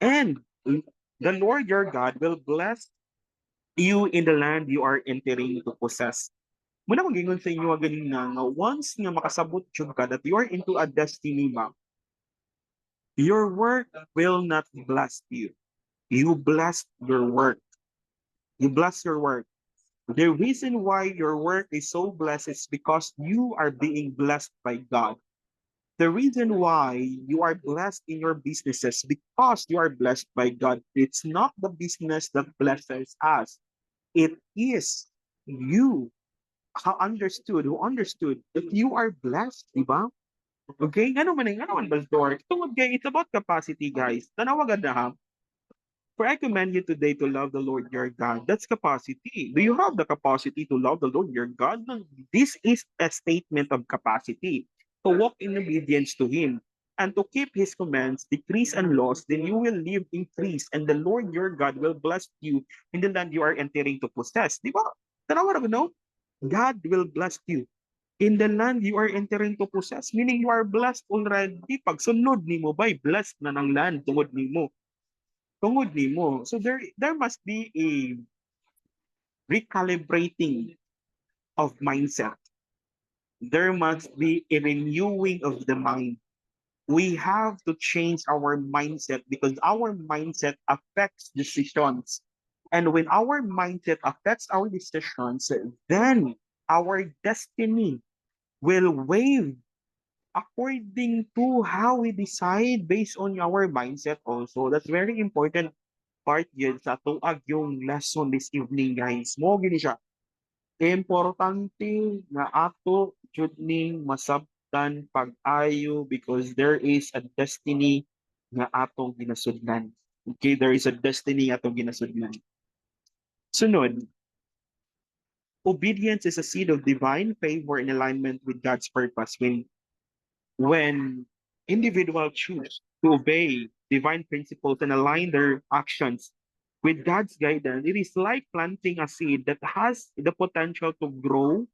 And the Lord your God will bless you in the land you are entering to possess. Muna magingon sa inyo ganin nga once nga makasabot jud ka that you are into a destiny map, Your work will not bless you. You bless your work. You bless your work. The reason why your work is so blessed is because you are being blessed by God. The reason why you are blessed in your businesses because you are blessed by God. It's not the business that blesses us. It is you who understood that you are blessed, di ba? Okay? Ano man, Pastor? Tungod kay, it's about capacity, guys. Tanawagan na ha. For I command you today to love the Lord your God. That's capacity. Do you have the capacity to love the Lord your God? No, this is a statement of capacity. To walk in obedience to Him and to keep His commands, decrees, and laws, then you will live in peace, and the Lord your God will bless you in the land you are entering to possess. Di ba? Tanawa na no? God will bless you in the land you are entering to possess. Meaning you are blessed already. Pag sunod ni mo, by blessed na ng land tungod ni mo. Tungod nimo. So there must be a recalibrating of mindset. There must be a renewing of the mind. We have to change our mindset because our mindset affects decisions. And when our mindset affects our decisions, then our destiny will wave according to how we decide based on our mindset also. That's very important part yun sa tuag yung lesson this evening, guys. Mo gini siya. Importante nga ato jud ning masabtan pag-ayo because there is a destiny nga atong ginasudlan. Okay, there is a destiny nga atong ginasudlan. Sunod, obedience is a seed of divine favor in alignment with God's purpose. When individuals choose to obey divine principles and align their actions with God's guidance, it is like planting a seed that has the potential to grow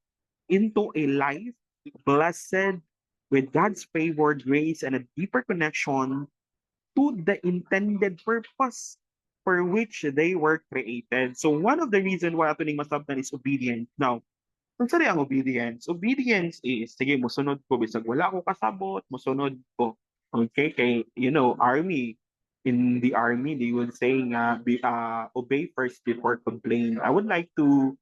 into a life blessed with God's favor, grace, and a deeper connection to the intended purpose for which they were created. So one of the reasons why ato ning masabtan is obedience. Now, kung saan ang obedience? Obedience is, sige, musunod ko, bisag wala ko kasabot, musunod ko. Okay, kay, army, in the army, they will say nga, obey first before complain. I would like to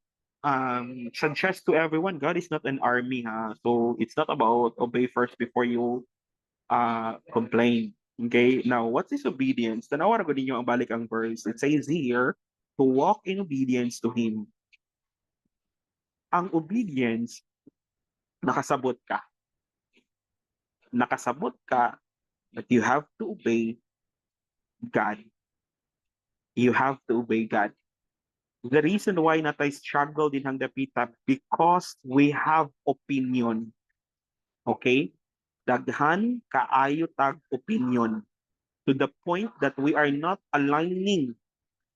suggest to everyone, God is not an army, ha? So, it's not about obey first before you complain. Okay, now, what is obedience? Tanawa ko ninyo ang balik ang verse. It says here, to walk in obedience to Him. Ang obedience, nakasabot ka. Nakasabot ka that you have to obey God. You have to obey God. The reason why natay struggle din hang dapita because we have opinion. Okay? Daghan kaayo tag opinion to the point that we are not aligning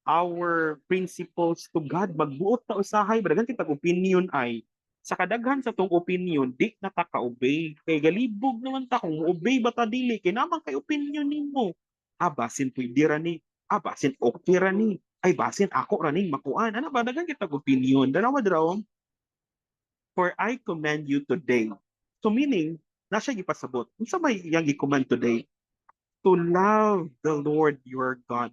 our principles to God. Magbuot ta usahay, daghan kitag opinion ay sa kadaghan sa tong opinion, di na ta ka-obey. Kay galibog naman ta kung obey ba ta dili, kay naman kay opinion nimo. Basin pwede ra ni, basin okay ra ni, ay basin ako ra ning makuan. Ano ba, daghan kitag opinion. Dalawa draw, for I command you today. So meaning, nasa gipasabot. Unsa may iyang i-command today? To love the Lord your God.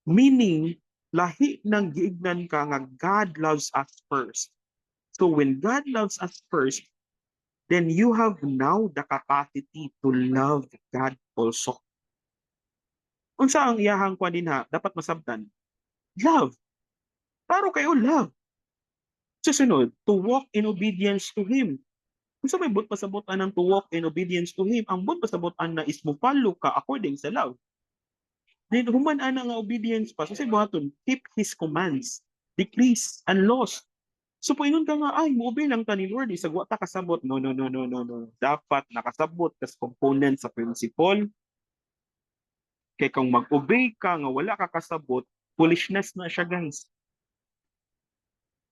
Meaning, lahi ng giignan ka nga God loves us first. So when God loves us first, then you have now the capacity to love God also. Unsa ang iyahang kwan dinha dapat masabtan? Love. Klaro kayo, love. Susunod, to walk in obedience to Him. Unsa may but pasabutan ng to walk in obedience to Him? Ang but pasabutan na is mo follow ka according sa love. Then human ana nga obedience pa. So sa buhaton, keep His commands, decrees, and laws. So paingon ka nga, ay, mo-obey lang ta ni Lord, isag wa ta kasabot. No, no, no, no, no, no. Dapat nakasabot kas component sa principle. Kay kung mag-obey ka nga wala ka kasabot, foolishness na siya, guys.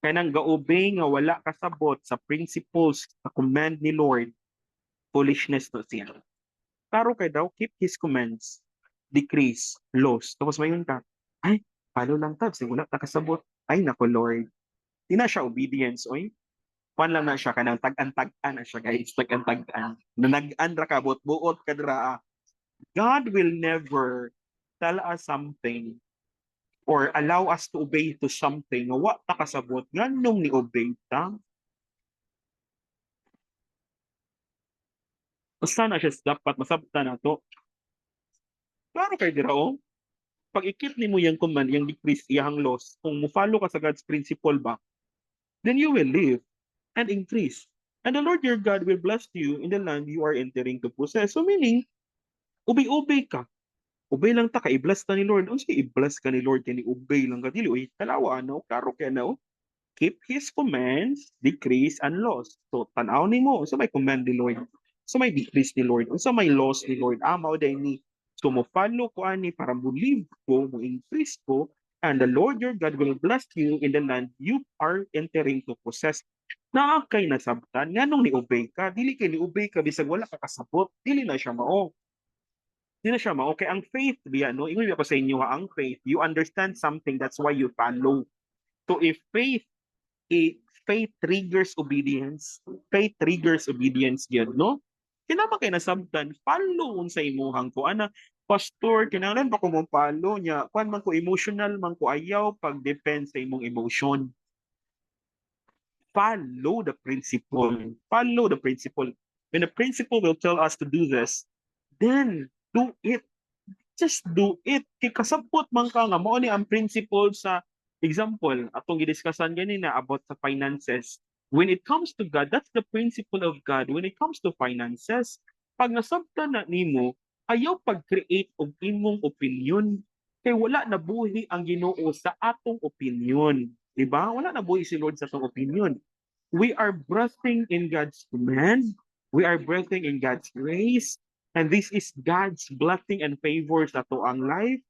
Kaya nang ga-obey nga wala kasabot sa principles, sa command ni Lord, foolishness na siya. Pero kay daw, keep His commands, decrease, laws. Tapos mayon ka, ay, follow lang tab, wala ta kasabot. Ay, nako Lord. Di na siya obedience, oy. Pan lang na siya, kanang tag-an na siya, guys, tag-an. Nanag-an ra ka, buot ka dira, God will never tell us something or allow us to obey to something nga wa ta kasabot nganong ni obey ta. Usa na siya dapat masabtan nato. Klaro kay dira o. Pag ikip nimo yang command, yang decrease, iyang laws, kung mo-follow ka sa God's principle ba, then you will live and increase. And the Lord your God will bless you in the land you are entering to possess. So meaning, ubay-ubay ka. Ubay lang ta ka, i-bless ta ni Lord. Unsa i-bless ka ni Lord, kani ubay lang ka. Dili, uy, talawa, no? Klaro kaya na, keep His commands, decrees, and laws. So, tanaw ni mo, sa may command ni Lord, sa may decrees ni Lord, sa may laws ni Lord, amaw day ni, so mo follow ko ani para mo live ko, mo increase ko, and the Lord your God will bless you in the land you are entering to possess. Naa kay nasabtan, nganong ni-obey ka, dili kay ni-obey ka, bisag wala ka kasabot, dili na siya mao. Dili na siya mao. Kay ang faith, biya, no? Ingon ko sa inyo, ang faith, you understand something, that's why you follow. So if faith triggers obedience. Faith triggers obedience gyud, no? Kinama kay nasabtan, follow sa imuhang ko ana. Pastor, kinahanglan ba ko mo follow niya? Kuan man ko emotional man ko ayaw pag depend sa imong emotion. Follow the principle. Follow the principle. When the principle will tell us to do this, then do it. Just do it. Kay kasabot man ka nga mao ni ang principle sa example atong gidiskussan ganina about sa finances. When it comes to God, that's the principle of God. When it comes to finances, pag nasabtan na nimo, ayaw pag-create og imong opinion. Kay wala na buhi ang Ginoo sa atong opinion. Diba? Wala na buhi si Lord sa atong opinion. We are breathing in God's command. We are breathing in God's grace. And this is God's blessing and favor sa to ang life.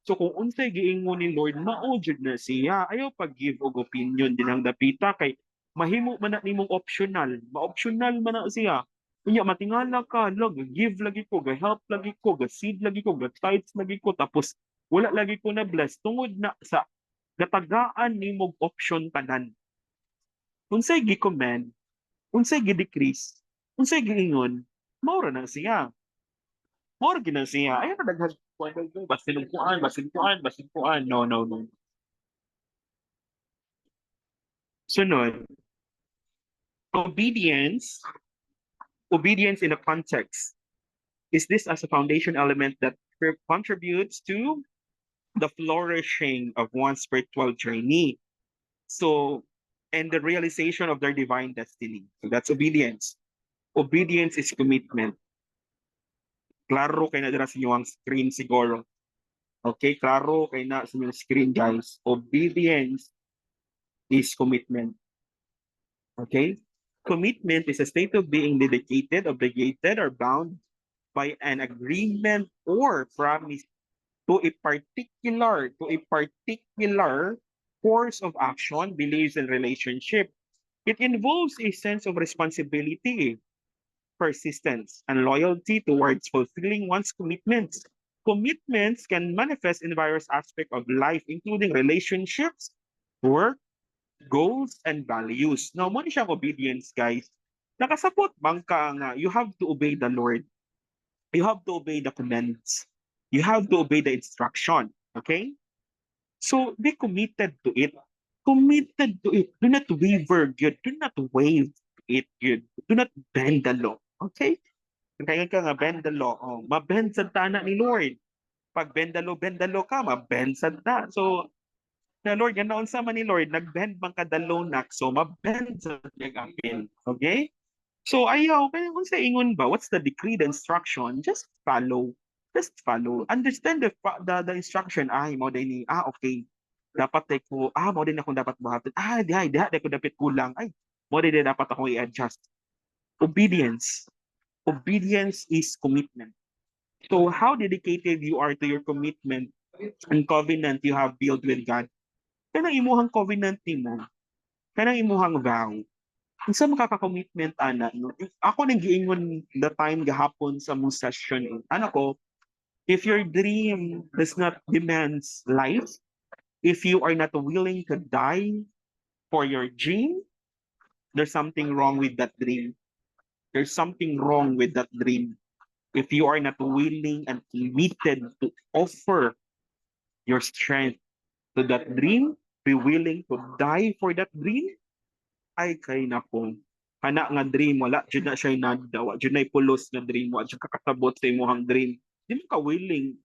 So kung unsay giingon ni Lord, mao jud na siya. Ayaw pag-give og opinion dinang dapita kay mahimo man na nimong optional. Ma-optional man na siya. Unya matingala ka, log, give lagi ko, ga-help lagi ko, ga-seed lagi ko, ga-tithes lagi ko, tapos wala lagi ko na bless tungod na sa gatagaan nimong option tanan. Unsay gi-command, unsay gi-decrease, unsay giingon, mao ra na siya. Mao ra gyud na siya. Ayaw na daghan basilikuan. No, no, no. Sunod, obedience, obedience in a context. Is this as a foundation element that contributes to the flourishing of one's spiritual journey? So, and the realization of their divine destiny. So that's obedience. Obedience is commitment. Klaro kay na dira sa inyong screen siguro. Okay, klaro kay na sa inyong screen guys. Obedience is commitment. Okay? Commitment is a state of being dedicated, obligated, or bound by an agreement or promise to a particular course of action, beliefs, and relationship. It involves a sense of responsibility, persistence, and loyalty towards fulfilling one's commitments. Commitments can manifest in various aspects of life, including relationships, work, goals, and values. Now, mo ni siyang obedience, guys. Nakasapot bang ka nga, you have to obey the Lord. You have to obey the commands. You have to obey the instruction. Okay? So, be committed to it. Committed to it. Do not waver, good. Do not wave it, good. Do not bend the law. Okay? Kaya ka nga, bend the law. Oh, mabend sa tana ni Lord. Pag bend the law ka, mabend sa ta. So, na Lord, ganaon sa man ni Lord, nag-bend bang kadalonak, so mabend sa tiyang apil. Okay? So, ayaw, kaya kung sa ingon ba, what's the decree, the instruction? Just follow. Just follow. Understand the instruction. Ay, mo din ni, okay. Dapat tay ko, mo din akong dapat buhaton. Diha ko dapat kulang. Ay, mo din dapat akong i-adjust. Obedience. Obedience is commitment. So, how dedicated you are to your commitment and covenant you have built with God. Kanang imuhang covenant nimo, kanang imuhang vow. Unsa makaka-commitment ana no? Ako nang giingon the time gahapon sa mong session. Ano ko, if your dream does not demands life, if you are not willing to die for your dream, there's something wrong with that dream. There's something wrong with that dream. if you are not willing and committed to offer your strength to that dream, be willing to die for that dream, ay kay nako. Kana nga dream, wala jud na siya nagdawa, jud na pulos nga dream, wa jud kakasabot sa imong dream. Di mo ka willing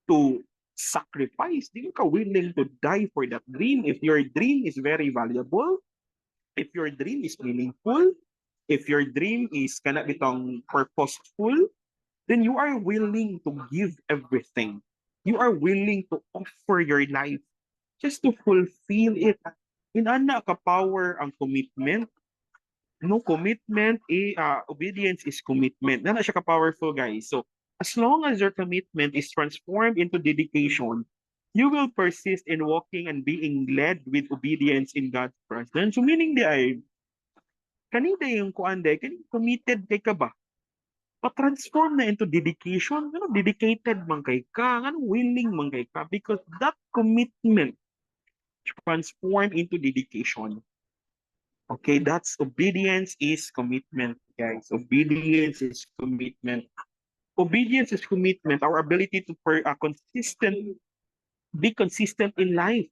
to sacrifice, di mo ka willing to die for that dream. If your dream is very valuable, if your dream is meaningful, if your dream is kana bitong purposeful, then you are willing to give everything. You are willing to offer your life just to fulfill it. Inana ka power ang commitment. No, commitment, obedience is commitment. Nana siya ka powerful, guys. So, as long as your commitment is transformed into dedication, you will persist in walking and being led with obedience in God's presence. So, meaning di ay, kanina yung kuan di, committed kay ka ba? Pa-transform na into dedication, ano, dedicated man kay ka, ano, willing man kay ka, because that commitment transform into dedication. Okay, that's obedience is commitment, guys. Obedience is commitment. Obedience is commitment, our ability to be consistent in life.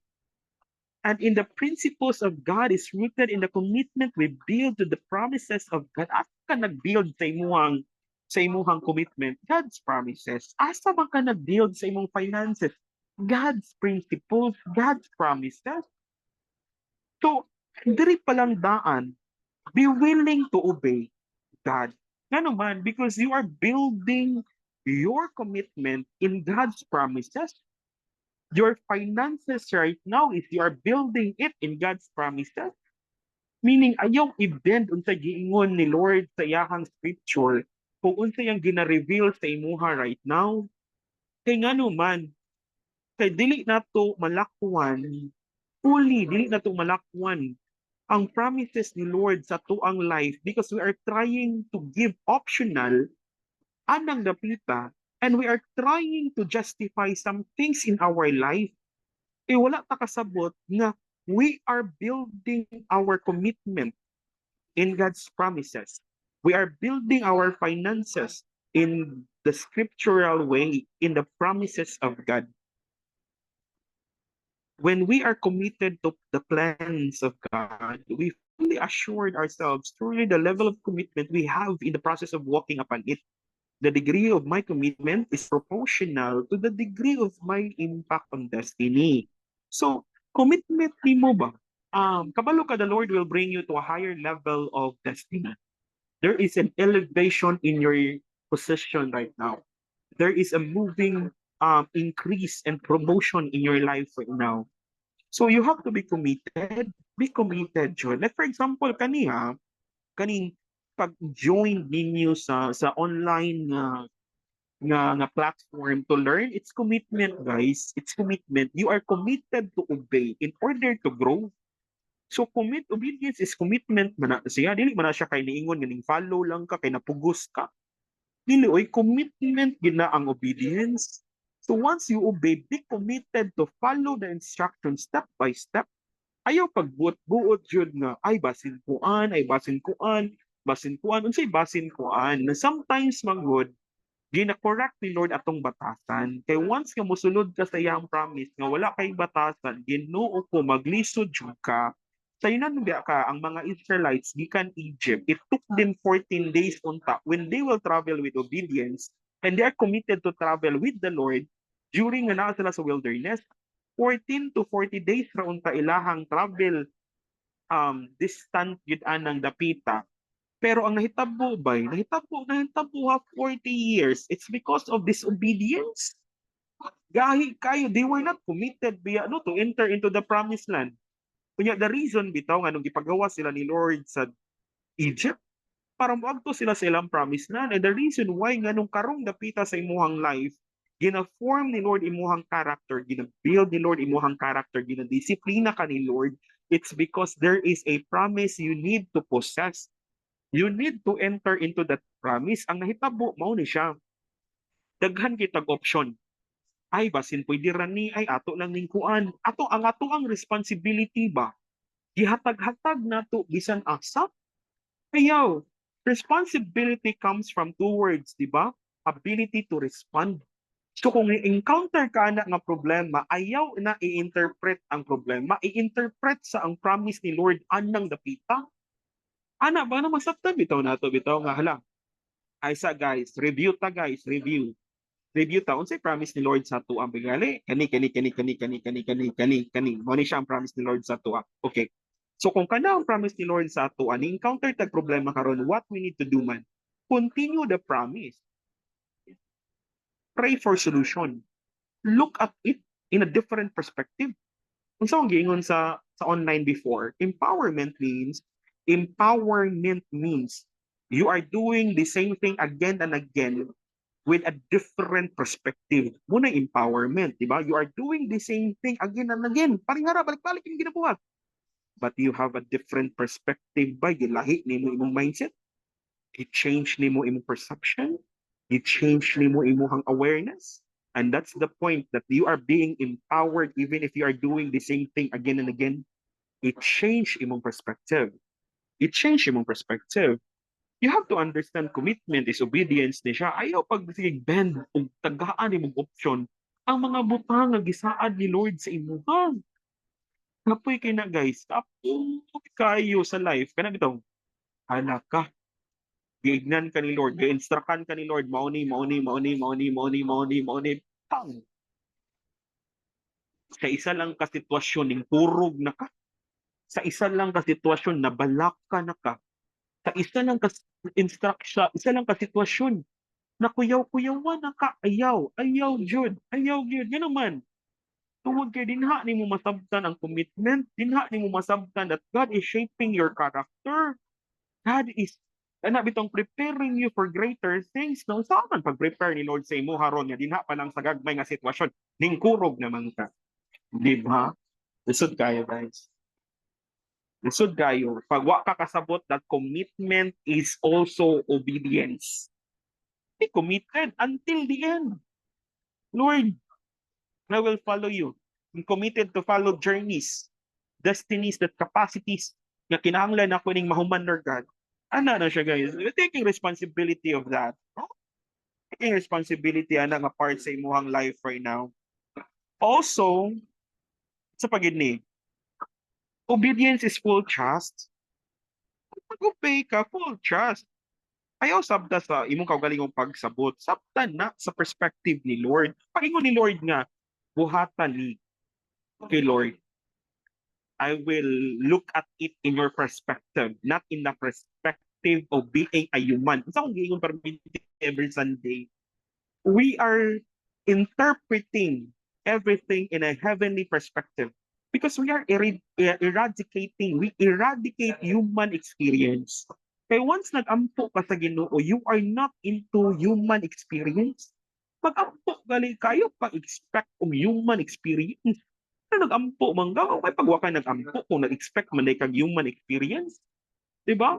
And in the principles of God is rooted in the commitment we build to the promises of God. Asa ka nag-build sa imuhang commitment? God's promises. Asa man ka nag-build sa imong finances? God's principles, God's promises. So, diri palang daan, be willing to obey God. Nga naman, because you are building your commitment in God's promises. Your finances right now is you are building it in God's promises. Meaning, ayaw i-bend unsa giingon ni Lord sa iyahang scripture kung unsa yang gina-reveal sa imuha right now. Kay nga naman, kay dili nato malakwan, dili nato malakwan ang promises ni Lord sa tuang life because we are trying to give optional anang dapita and we are trying to justify some things in our life. Wala ta kasabot nga we are building our commitment in God's promises. We are building our finances in the scriptural way, in the promises of God. When we are committed to the plans of God, we fully assured ourselves truly the level of commitment we have in the process of walking upon it. The degree of my commitment is proportional to the degree of my impact on destiny. So, commitment ni mo ba? Kabalo ka, the Lord will bring you to a higher level of destiny. There is an elevation in your position right now. There is a moving increase and promotion in your life right now. So you have to be committed. Be committed, John. Like for example, kaning pag-join ninyo sa online nga platform to learn, it's commitment, guys. It's commitment. You are committed to obey in order to grow. So obedience is commitment man na siya. Dili man na siya kay niingon ganing follow lang ka kay napugos ka. Dili oy commitment gina ang obedience. So once you obey, be committed to follow the instructions step by step. Ayaw pagbuot-buot jud nga ay basin kuan unsay basin kuan. Na sometimes manggod gina-correct ni Lord atong batasan. Kay once nga mosulod ka sa iyang promise nga wala kay batasan, Ginoo ko maglisod jud ka. Sa biya ka ang mga Israelites gikan Egypt. It took them 14 days unta when they will travel with obedience and they are committed to travel with the Lord during nga naa sila sa wilderness. 14 to 40 days ra unta ilahang travel distant gid anang dapita. Pero ang nahitabo ha 40 years. It's because of disobedience. Gahi kayo, they were not committed to enter into the promised land. Kunya the reason bitaw nga nung gipagawa sila ni Lord sa Egypt para moadto sila sa ilang promised land. And the reason why nga nung karong dapita sa imuhang life, gina-form ni Lord imuhang character, gina-build ni Lord imuhang character, gina-disiplina ka ni Lord, it's because there is a promise you need to possess. You need to enter into that promise. Ang nahitabo, mao ni siya. Daghan kitag option. Ay, basin pwede ra ni, ay ato lang ning kuan. Ato ang responsibility ba? Gihatag-hatag nato bisan asa. Ayaw, responsibility comes from two words, di ba? ability to respond. So kung encounter ka na nga problema, ayaw na i-interpret ang problema, i-interpret sa ang promise ni Lord anang dapita. Ana ba na masabtan bitaw nato bitaw nga hala. Ay sa guys, review ta guys, review. Review ta unsay promise ni Lord sa ato ang bigali. Kani. Mo ni siya ang promise ni Lord sa ato. Okay. So kung kana ang promise ni Lord sa ato, ani encounter tag problema karon, what we need to do man? Continue the promise. Pray for solution. Look at it in a different perspective. Kung saan giingon sa online before, empowerment means you are doing the same thing again and again with a different perspective. Muna empowerment, di ba? You are doing the same thing again and again. Parihara, balik-balik yung ginabuhat. But you have a different perspective ba? Gilahi ni mo imong mindset. I-change ni mo imong perception. I-change ni mo imong awareness. And that's the point that you are being empowered even if you are doing the same thing again and again. It-change imong perspective. It-change imong perspective. You have to understand commitment is obedience ni siya. Ayaw pag bend o tagaan imong option ang mga butang nga gisaad ni Lord sa imuhang. Kapoy kay na guys, kapoy kayo sa life. Kana bitaw, anak ka, giignan ka ni Lord, gi-instructan ka ni Lord, mauni, pang. Sa isa lang ka sitwasyon, ning turog na ka. Sa isa lang ka sitwasyon, nabalak ka na ka. Sa isa lang ka sitwasyon, na kuyaw-kuyawan na ka, ayaw, Jud, yan naman. Tungod kay dinha nimo masabtan ang commitment, dinha nimo masabtan that God is shaping your character. God is bitong preparing you for greater things. No, saan man pag-prepare ni Lord sa imo haron nga dinha pa lang sa gagmay nga sitwasyon, ning kurog naman ka. Di ba? Lisod kayo, guys. Lisod kayo. Pag wa ka kasabot that commitment is also obedience. Be committed until the end. Lord, I will follow you. I'm committed to follow journeys, destinies, that capacities nga kinahanglan ako ning mahuman, Lord God. Ana na siya, guys. We're taking responsibility of that. Taking responsibility ana nga part sa imuhang life right now. Also, sa pagini, obedience is full trust. Mag-obey ka, full trust. Ayaw sabta sa imong kaugalingong pagsabot. Sabta na sa perspective ni Lord. Pagingon ni Lord nga, buhatan ni, okay Lord, I will look at it in your perspective, not in the perspective of being a human. Sa akong giingon every Sunday, we are interpreting everything in a heavenly perspective because we are we eradicate human experience. Kaya once nag-ampo ka sa Ginoo, you are not into human experience. Pag-ampo gali kayo pag-expect of human experience. Ano nag-ampo man ka, kay pag wa ka nag-ampo kung nag-expect man kag human experience. Diba?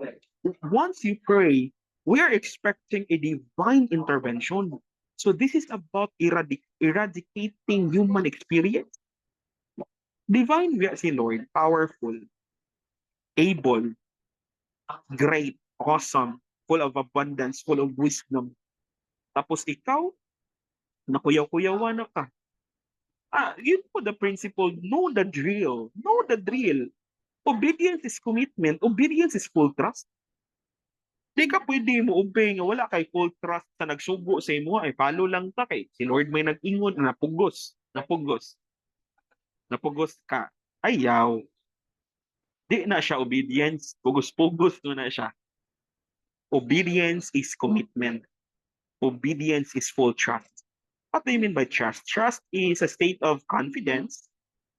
Once you pray, we are expecting a divine intervention. So this is about eradicating human experience. Divine, we si Lord, powerful, able, great, awesome, full of abundance, full of wisdom. Tapos ikaw, nakuyaw-kuyawan na ka. Yun po the principle, know the drill. Know the drill. Obedience is commitment. Obedience is full trust. Di ka pwede mo obey nga wala kay full trust sa nagsugo sa imo ay follow lang ta kay si Lord may nag-ingon napugos ka. Ayaw. Di na siya obedience, pugos-pugos na siya. Obedience is commitment. Obedience is full trust. What do you mean by trust? Trust is a state of confidence,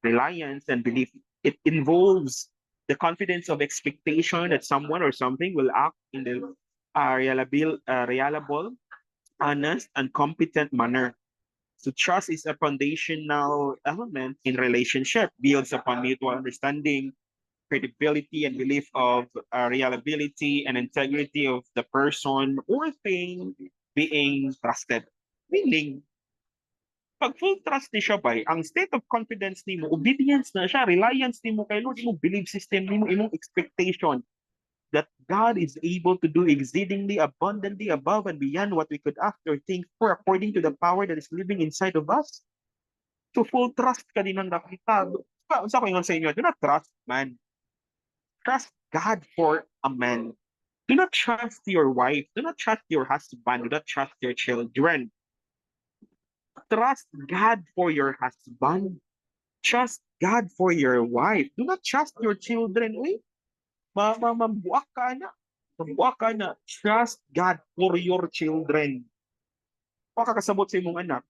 reliance, and belief. It involves the confidence of expectation that someone or something will act in the reliable, honest, and competent manner. So trust is a foundational element in relationship, builds upon mutual understanding, credibility, and belief of reliability and integrity of the person or thing being trusted. Meaning, pag full trust ni siya bay, ang state of confidence nimo, obedience na siya, reliance nimo kay Lord, imong belief system nimo, imong expectation, that God is able to do exceedingly abundantly above and beyond what we could ask or think for according to the power that is living inside of us. So full trust ka din ang nakita. Sa ko yun sa inyo, do not trust man. Trust God for a man. Do not trust your wife. Do not trust your husband. Do not trust your children. Trust God for your husband. Trust God for your wife. Do not trust your children. Uy, mabuak ka na. Mabuak ka na. Trust God for your children. Pakakasabot sa imong anak.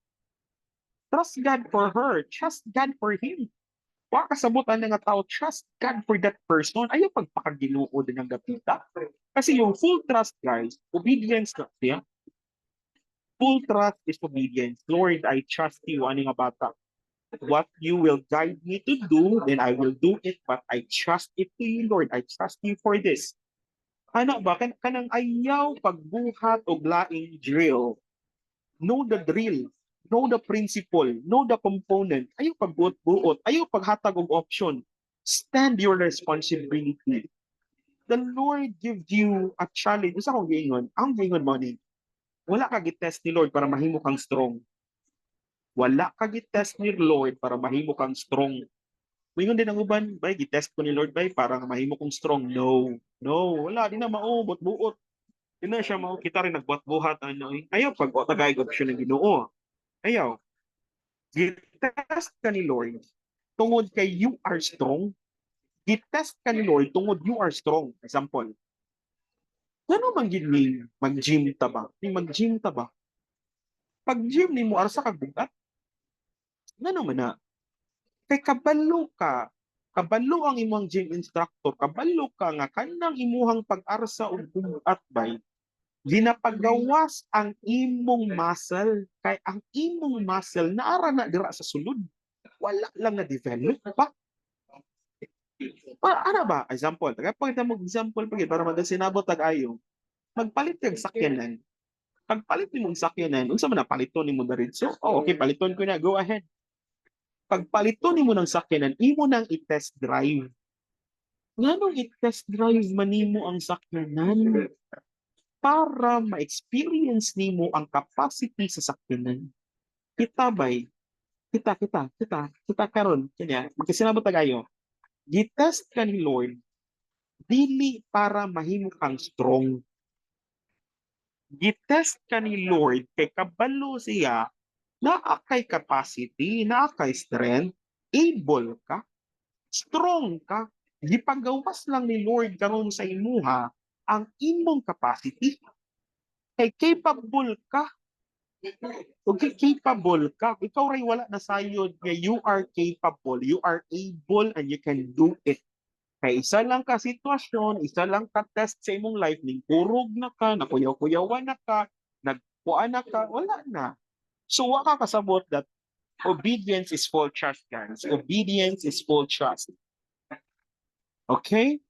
Trust God for her. Trust God for him. Pakakasabutan na nga tao, trust God for that person. Ayaw pagpakaginuod ng gapita. Kasi yung full trust, guys, obedience na siya. Full trust is obedience. Lord, I trust you, ano nga bata. What you will guide me to do, then I will do it, but I trust it to you, Lord. I trust you for this. Ano ba? Kanang ayaw pagbuhat o laing drill. Know the drill. Know the principle. Know the component. Ayaw pagbuot-buot. Ayaw paghatag og option. Stand your responsibility. The Lord gives you a challenge. Usa akong giingon. Ang giingon mo ni, wala ka gitest ni Lord para mahimo kang strong. Wala ka gitest ni Lord para mahimo kang strong. Mingon din ang uban, bay, gitest ko ni Lord, bay, para mahimo kong strong. No. No, wala. Di na maubot, buot. Di na siya mao. Kita rin nagbuhat-buhat. Ano, ayaw pag o tagay option ng ginoo. Ayaw. Gitest ka ni Lord tungod kay you are strong. Gitest ka ni Lord tungod you are strong. Example, ano man gid ni mag-gym ta ba? Ni mag-gym ta ba? Pag gym ni mo arsa ka bugat, ngano man na? Kay kabalo ka. Kabalo ang imong gym instructor, kabalo ka nga kanang imuhang pag-arsa og bugat bay. Ginapagawas ang imong muscle kay ang imong muscle naara na dira sa sulod. Wala lang na develop pa. Ano ba? Example. Pagkita mo example para magasinabot tag-ayo. Magpalit kag sakyanan. Pagpalit ni mong sakyanan, unsa man na paliton nimo diretso? Oh, okay, paliton ko na. Go ahead. Pagpaliton nimo ng sakyanan, imo nang i-test drive. Nganong i-test drive man nimo ang sakyanan? Para ma-experience nimo ang capacity sa sakyanan. Kita bay, kita karon kanya magkasinabot tagayo. Gitest ka ni Lord dili para mahimo kang strong. Gitest ka ni Lord kay kabalo siya naa kay capacity, naa kay strength, able ka, strong ka. Gipagawas lang ni Lord karon sa imuha ang imong capacity. Kay capable ka. Okay, capable ka. Ikaw ray wala na sayod nga you are capable, you are able, and you can do it. Kay isa lang ka sitwasyon, isa lang ka test sa imong life, ning kurog na ka, nakuyaw-kuyawan na ka, nagpuan na ka, wala na. So, waka kasabot that obedience is full trust, guys. Obedience is full trust. Okay?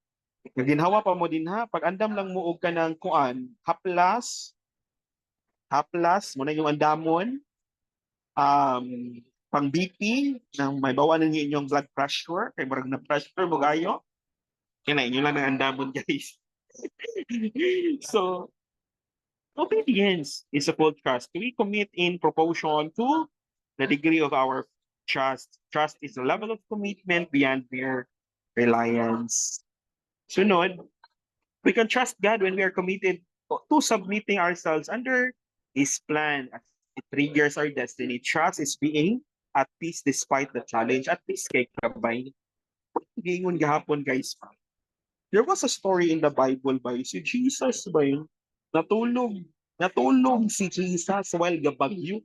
Naginhawa pa mo din ha. Pag andam lang mo og ka ng kuan, haplas, mo na yung andamon, pang BP, nang may bawa ng inyong blood pressure, kay marag na pressure mo gayo. Yan na, inyo lang ang andamon, guys. So, obedience is a full trust. We commit in proportion to the degree of our trust. Trust is a level of commitment beyond mere reliance. Sunod, we can trust God when we are committed to submitting ourselves under His plan. It triggers our destiny. Trust is being at peace despite the challenge. At peace kay kabay. Gingon gahapon, guys. There was a story in the Bible ba? Si Jesus ba yun? Natulog. Natulog si Jesus while gabagyo.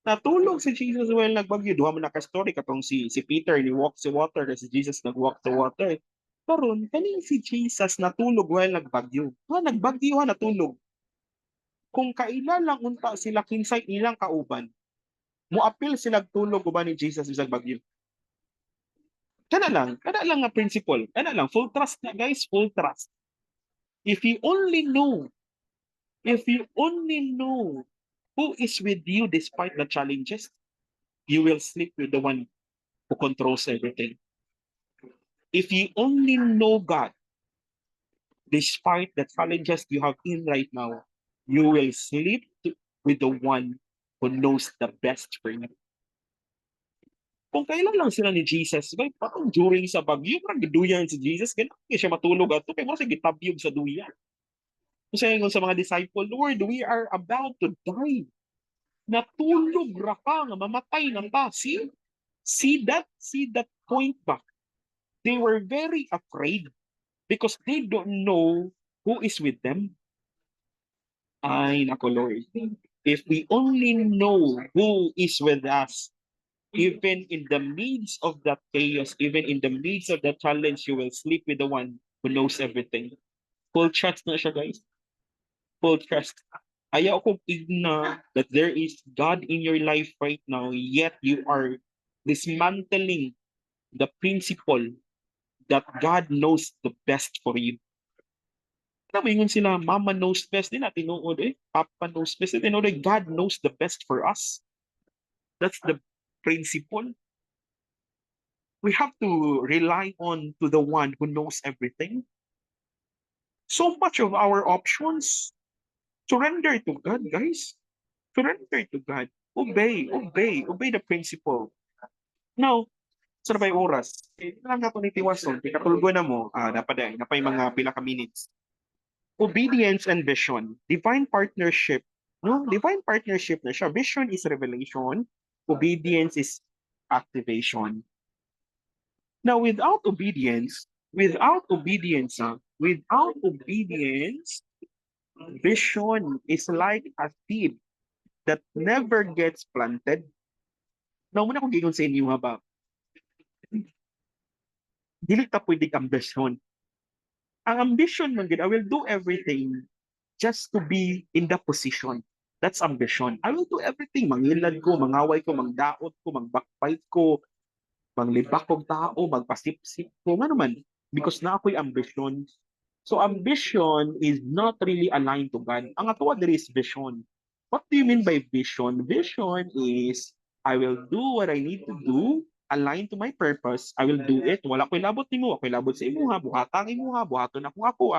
Natulog si Jesus while nagbagyo. Duha man naka-story katong si Peter ni walk sa water kasi si Jesus nag-walk sa water. Karon kaning si Jesus natulog while nagbagyo. Nagbagyo natulog. Kung kaila lang unta sila kinsay ilang kauban, moapil sila tulog uban ni Jesus bisag bagyo. Kana lang nga principle. Kana lang full trust na guys, full trust. If you only know who is with you despite the challenges, you will sleep with the one who controls everything. If you only know God, despite the challenges you have in right now, you will sleep with the one who knows the best for you. Kung kailan lang sila ni Jesus, kay patong during sa bagyo, parang giduyan si Jesus, ganun siya matulog ato, kay mo sa gitabyog sa duyan. Kasi sa mga disciple, Lord, we are about to die. Natulog ra ka nga mamatay na ta. See that point ba? They were very afraid because they don't know who is with them. Ay, nako Lord. If we only know who is with us, even in the midst of that chaos, even in the midst of that challenge, you will sleep with the one who knows everything. Full trust na siya, guys. Full trust. Ayaw ko igna that there is God in your life right now, yet you are dismantling the principle that God knows the best for you. Alam mo yun sila, Mama knows best. Di natin tinuod eh. Papa knows best. Di tinuod eh. God knows the best for us. That's the principle. We have to rely on to the one who knows everything. So much of our options, surrender to God, guys. Surrender to God. Obey the principle. Now, sa nabay oras, lang nga ni tiwason, katulgo na mo, napaday, napay mga pila ka minutes. Obedience and vision, divine partnership. No, divine partnership na siya. Vision is revelation, obedience is activation. Now, without obedience, vision is like a seed that never gets planted. Now, muna kong gigon sa inyo ha ba, dili ta pwede ambisyon. Ang ambition man gid, I will do everything just to be in the position. That's ambition. I will do everything. Mangilad ko, mangaway ko, mangdaot ko, mangbakbite ko, manglibak kog tao, magpasipsip ko, nga naman. Because na ako'y ambition. So ambition is not really aligned to God. Ang atuwa there is vision. What do you mean by vision? Vision is, I will do what I need to do, aligned to my purpose. I will do it. Wala ko'y labot nimo, ako'y labot sa imuha, buhatang imuha, buhaton ako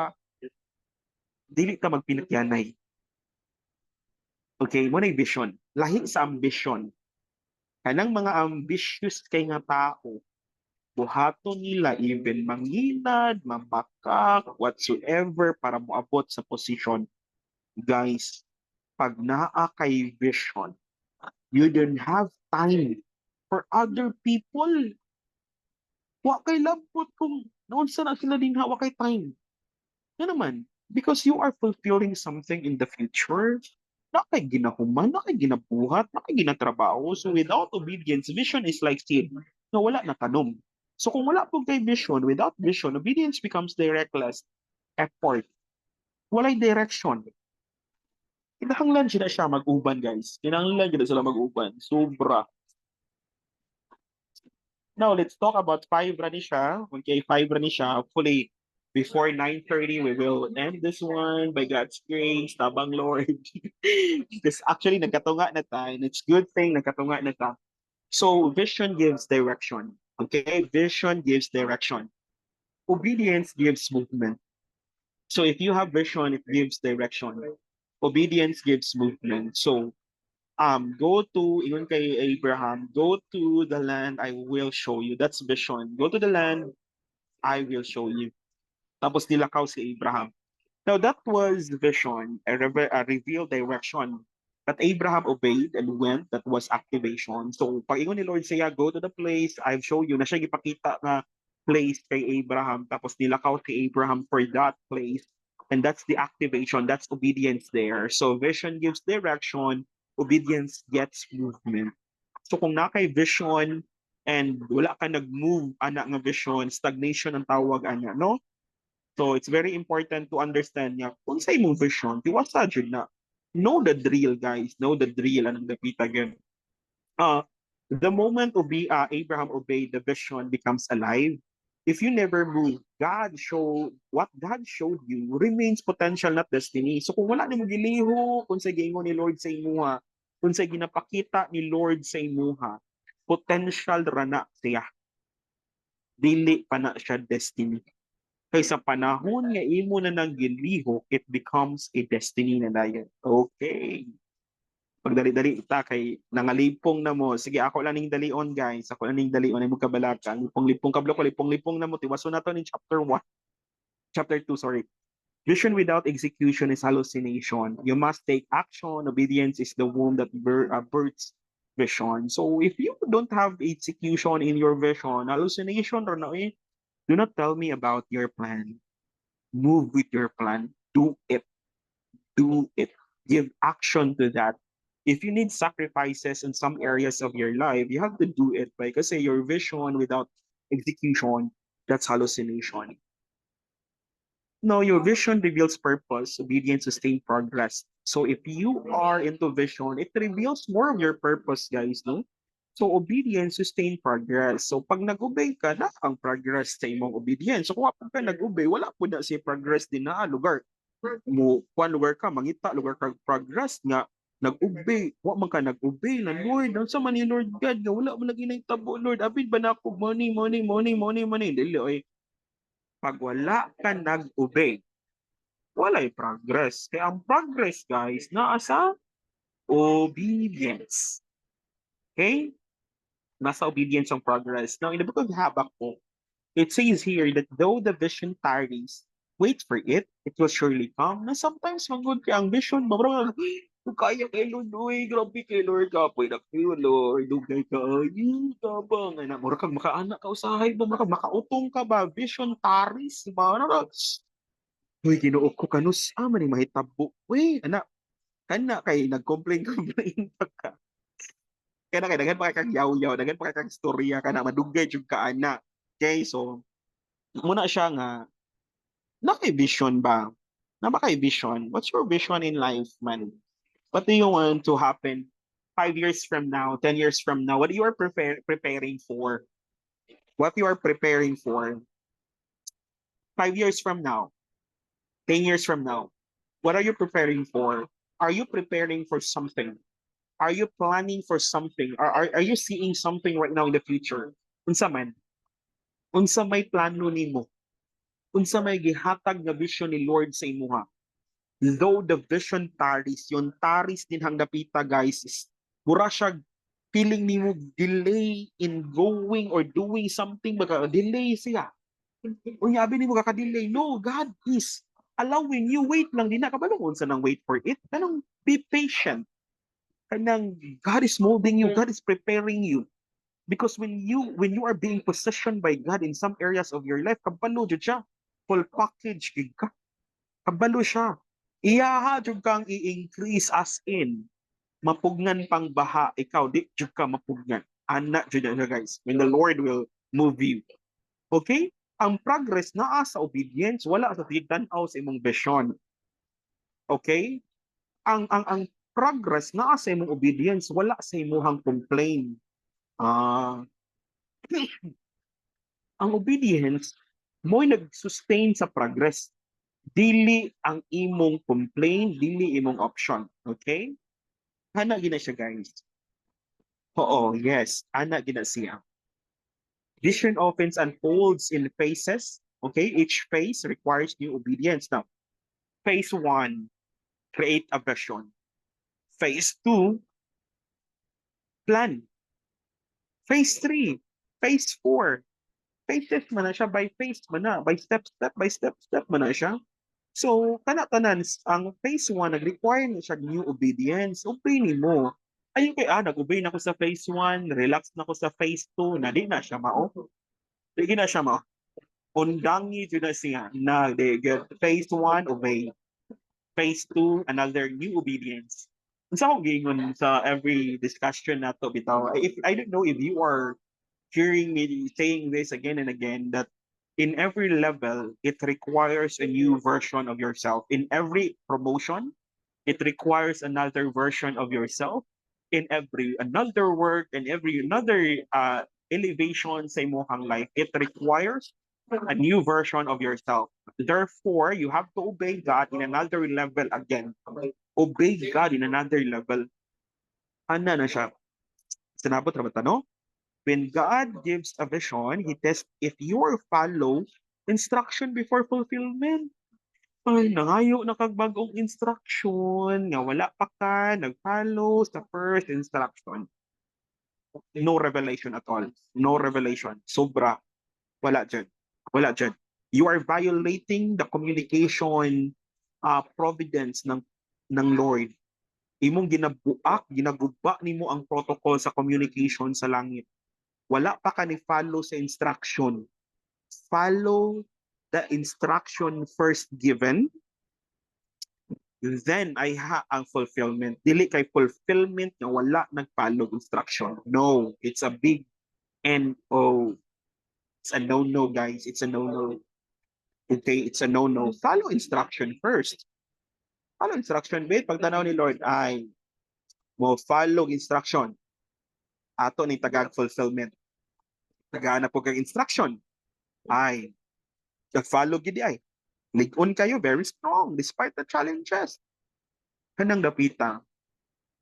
dili ka magpinatyanay. Okay, mo na vision. Lahi sa ambition. Kanang mga ambitious kay nga tao, buhaton nila even manginad, mambakak, whatsoever para moabot sa posisyon. Guys, pag naa kay vision, you don't have time for other people. Wa kay labot kung noon sa na sila din wa kay time. Nga naman, because you are fulfilling something in the future, na kay ginahuman, na kay ginabuhat, na kay ginatrabaho. So without obedience, vision is like seed na wala na tanom. So kung wala po kay vision, without vision, obedience becomes directless effort. Walay direction. Kinahanglan siya mag-uban, guys. Kinahanglan sila mag-uban. Sobra. Now, let's talk about 5 ra ni siya. Okay, 5 ra ni siya. Hopefully, before 9:30, we will end this one by God's grace. Tabang Lord. Because actually, nagkatunga na ta. And it's good thing nagkatunga na ta. So, vision gives direction. Okay, vision gives direction. Obedience gives movement. So, if you have vision, it gives direction. Obedience gives movement. So, go to ingon kay Abraham, go to the land I will show you. That's vision. Go to the land I will show you. Tapos nilakaw si Abraham. Now that was vision, a revealed direction. But Abraham obeyed and went. That was activation. So pag ingon ni Lord siya, go to the place I've shown you, na siya gipakita nga place kay Abraham. Tapos nilakaw si Abraham for that place. And that's the activation. That's obedience there. So vision gives direction. Obedience gets movement. So kung nakay vision and wala ka nag-move ana nga vision, stagnation ang tawag ana, no? So it's very important to understand niya kung sa imong vision, tiwasa jud na. Know the drill, guys. Know the drill anong dapit again. The moment Abraham obeyed, the vision becomes alive. If you never move, what God showed you remains potential, not destiny. So kung wala nimo giliho, kung sa gingon ni Lord sa imuha, kung sa ginapakita ni Lord sa imuha, potential ra na siya. Dili pa na siya destiny. Kay sa panahon nga imo na nang ginlihok, it becomes a destiny na dayon. Okay. Pagdali-dali ita kay nangalipong na mo. Sige, ako lang ning dalion, guys. Ako lang ning dalion ay mo kabalaka. Lipong-lipong kablo ko, lipong-lipong na mo. Tiwaso na to ni chapter 1. Chapter 2, sorry. Vision without execution is hallucination. You must take action. Obedience is the womb that births vision. So if you don't have execution in your vision, hallucination or no, do not tell me about your plan. Move with your plan. Do it. Do it. Give action to that. If you need sacrifices in some areas of your life, you have to do it. Because your vision without execution, that's hallucination. No, your vision reveals purpose, obedience, sustained progress. So if you are into vision, it reveals more of your purpose, guys, no? So obedience, sustained progress. So pag nag-obey ka, na ang progress sa imong obedience. So kung apa ka nag-obey, wala po na si progress din na lugar. Mo, kuan lugar ka, mangita, lugar ka progress nga, nag-obey. Wa man ka nag-obey na, Lord, ang sa man ni Lord God, nga wala mo lagi na itabo, Lord. Abid ba na ako, money. Dili, oy. Pag wala ka nag-obey, walay progress. Kaya ang progress, guys, naa sa obedience. Okay? Nasa obedience ang progress. Now, in the book of Habakkuk, it says here that though the vision tarries, wait for it, it will surely come. Na sometimes, manggod kaya ang vision, mabrang, kung kaya kay Lord, uy, grabe kay Lord, kapoy na kayo, Lord, dugay ka, ayun, tabang, ay na, mura kang makaanak ka usahay ba, mura kang makautong ka ba, vision tarries, ba, ano, uy, kinuok ko kanus, man ni mahitabo, uy, anak, kana kay nag-complain pa ka. Kaya na kay dagan pa kang yaw-yaw, dagan pa kang istorya ka na madugay jud ka ana. Okay, so muna siya nga naka-vision ba? Na ba kay vision? What's your vision in life, man? What do you want to happen 5 years from now, 10 years from now? What you are preparing for? What you are preparing for 5 years from now, 10 years from now? What are you preparing for? Are you preparing for something? Are you planning for something? Are you seeing something right now in the future? Unsa man? Unsa may plano nimo? Unsa may gihatag nga vision ni Lord sa imuha? Though the vision tarries, yung tarries din hang dapita, guys, is mura siya feeling nimo delay in going or doing something, baka delay siya. Unya abi nimo kaka-delay. No, God is allowing you wait lang din na kabalong unsa nang wait for it. Kanang be patient. Kanang God is molding you, God is preparing you. Because when you are being positioned by God in some areas of your life, kabalo jud siya. Full package gid ka. Kabalo siya. Iyaha jud kang i-increase as in mapugnan pang baha, ikaw di jud ka mapugnan. Ana jud na guys. When the Lord will move you. Okay? Ang progress naa sa obedience, wala sa tigtan-aw sa imong vision. Okay? Ang progress naa sa imong obedience, wala sa imong complain. Ah, ang obedience mo'y nag-sustain sa progress. Dili ang imong complain, dili imong option. Okay? Ana gina siya, guys. Oo, yes. Ana gina siya. Vision often unfolds in phases. Okay? Each phase requires new obedience. Now, phase 1, create a vision. Phase 2, plan. Phase 3, phase 4, phases man na siya, by phase man na, by step man na siya. So, kana-tanan, ang phase 1, nag-require na siya new obedience. Obey ni mo. Ayun kay, nag-obey na ako sa phase 1, relax na ako sa phase 2, na di na siya mao. Di na siya mao. Undangi dyan na siya. Na, phase 1, obey. Phase 2, another new obedience. Ang sa akong gingon sa every discussion na to, bitaw, if I don't know if you are hearing me saying this again and again, that in every level, it requires a new version of yourself. In every promotion, it requires another version of yourself. In every another work and every another elevation sa imong life, it requires a new version of yourself. Therefore, you have to obey God in another level again. Obey God in another level. Ano na siya? Sinabot ra ba ta, no? When God gives a vision, He tests if you follow Instruction before fulfillment. Ay, nangayo na kag bagong instruction nga wala pa ka nag-follow sa first instruction. No revelation at all. No revelation. Sobra. Wala dyan. Wala dyan. You are violating the communication providence ng Lord. Imong ginabuak, ginaguba nimo ang protocol sa communication sa langit. Wala pa ka ni follow sa instruction. Follow the instruction first given, then I ang fulfillment. Dili kay fulfillment nga wala nag-follow instruction. No, it's a big no. It's a no-no, guys. It's a no-no. Okay, it's a no-no. Follow instruction first. Follow instruction. Wait, pagtanaw ni Lord, ay, mo follow instruction. Ato ni tagag fulfillment. Tagaana po kag instruction. Ay, follow gid ay. Lig-on kayo, very strong, despite the challenges. Kanang dapita.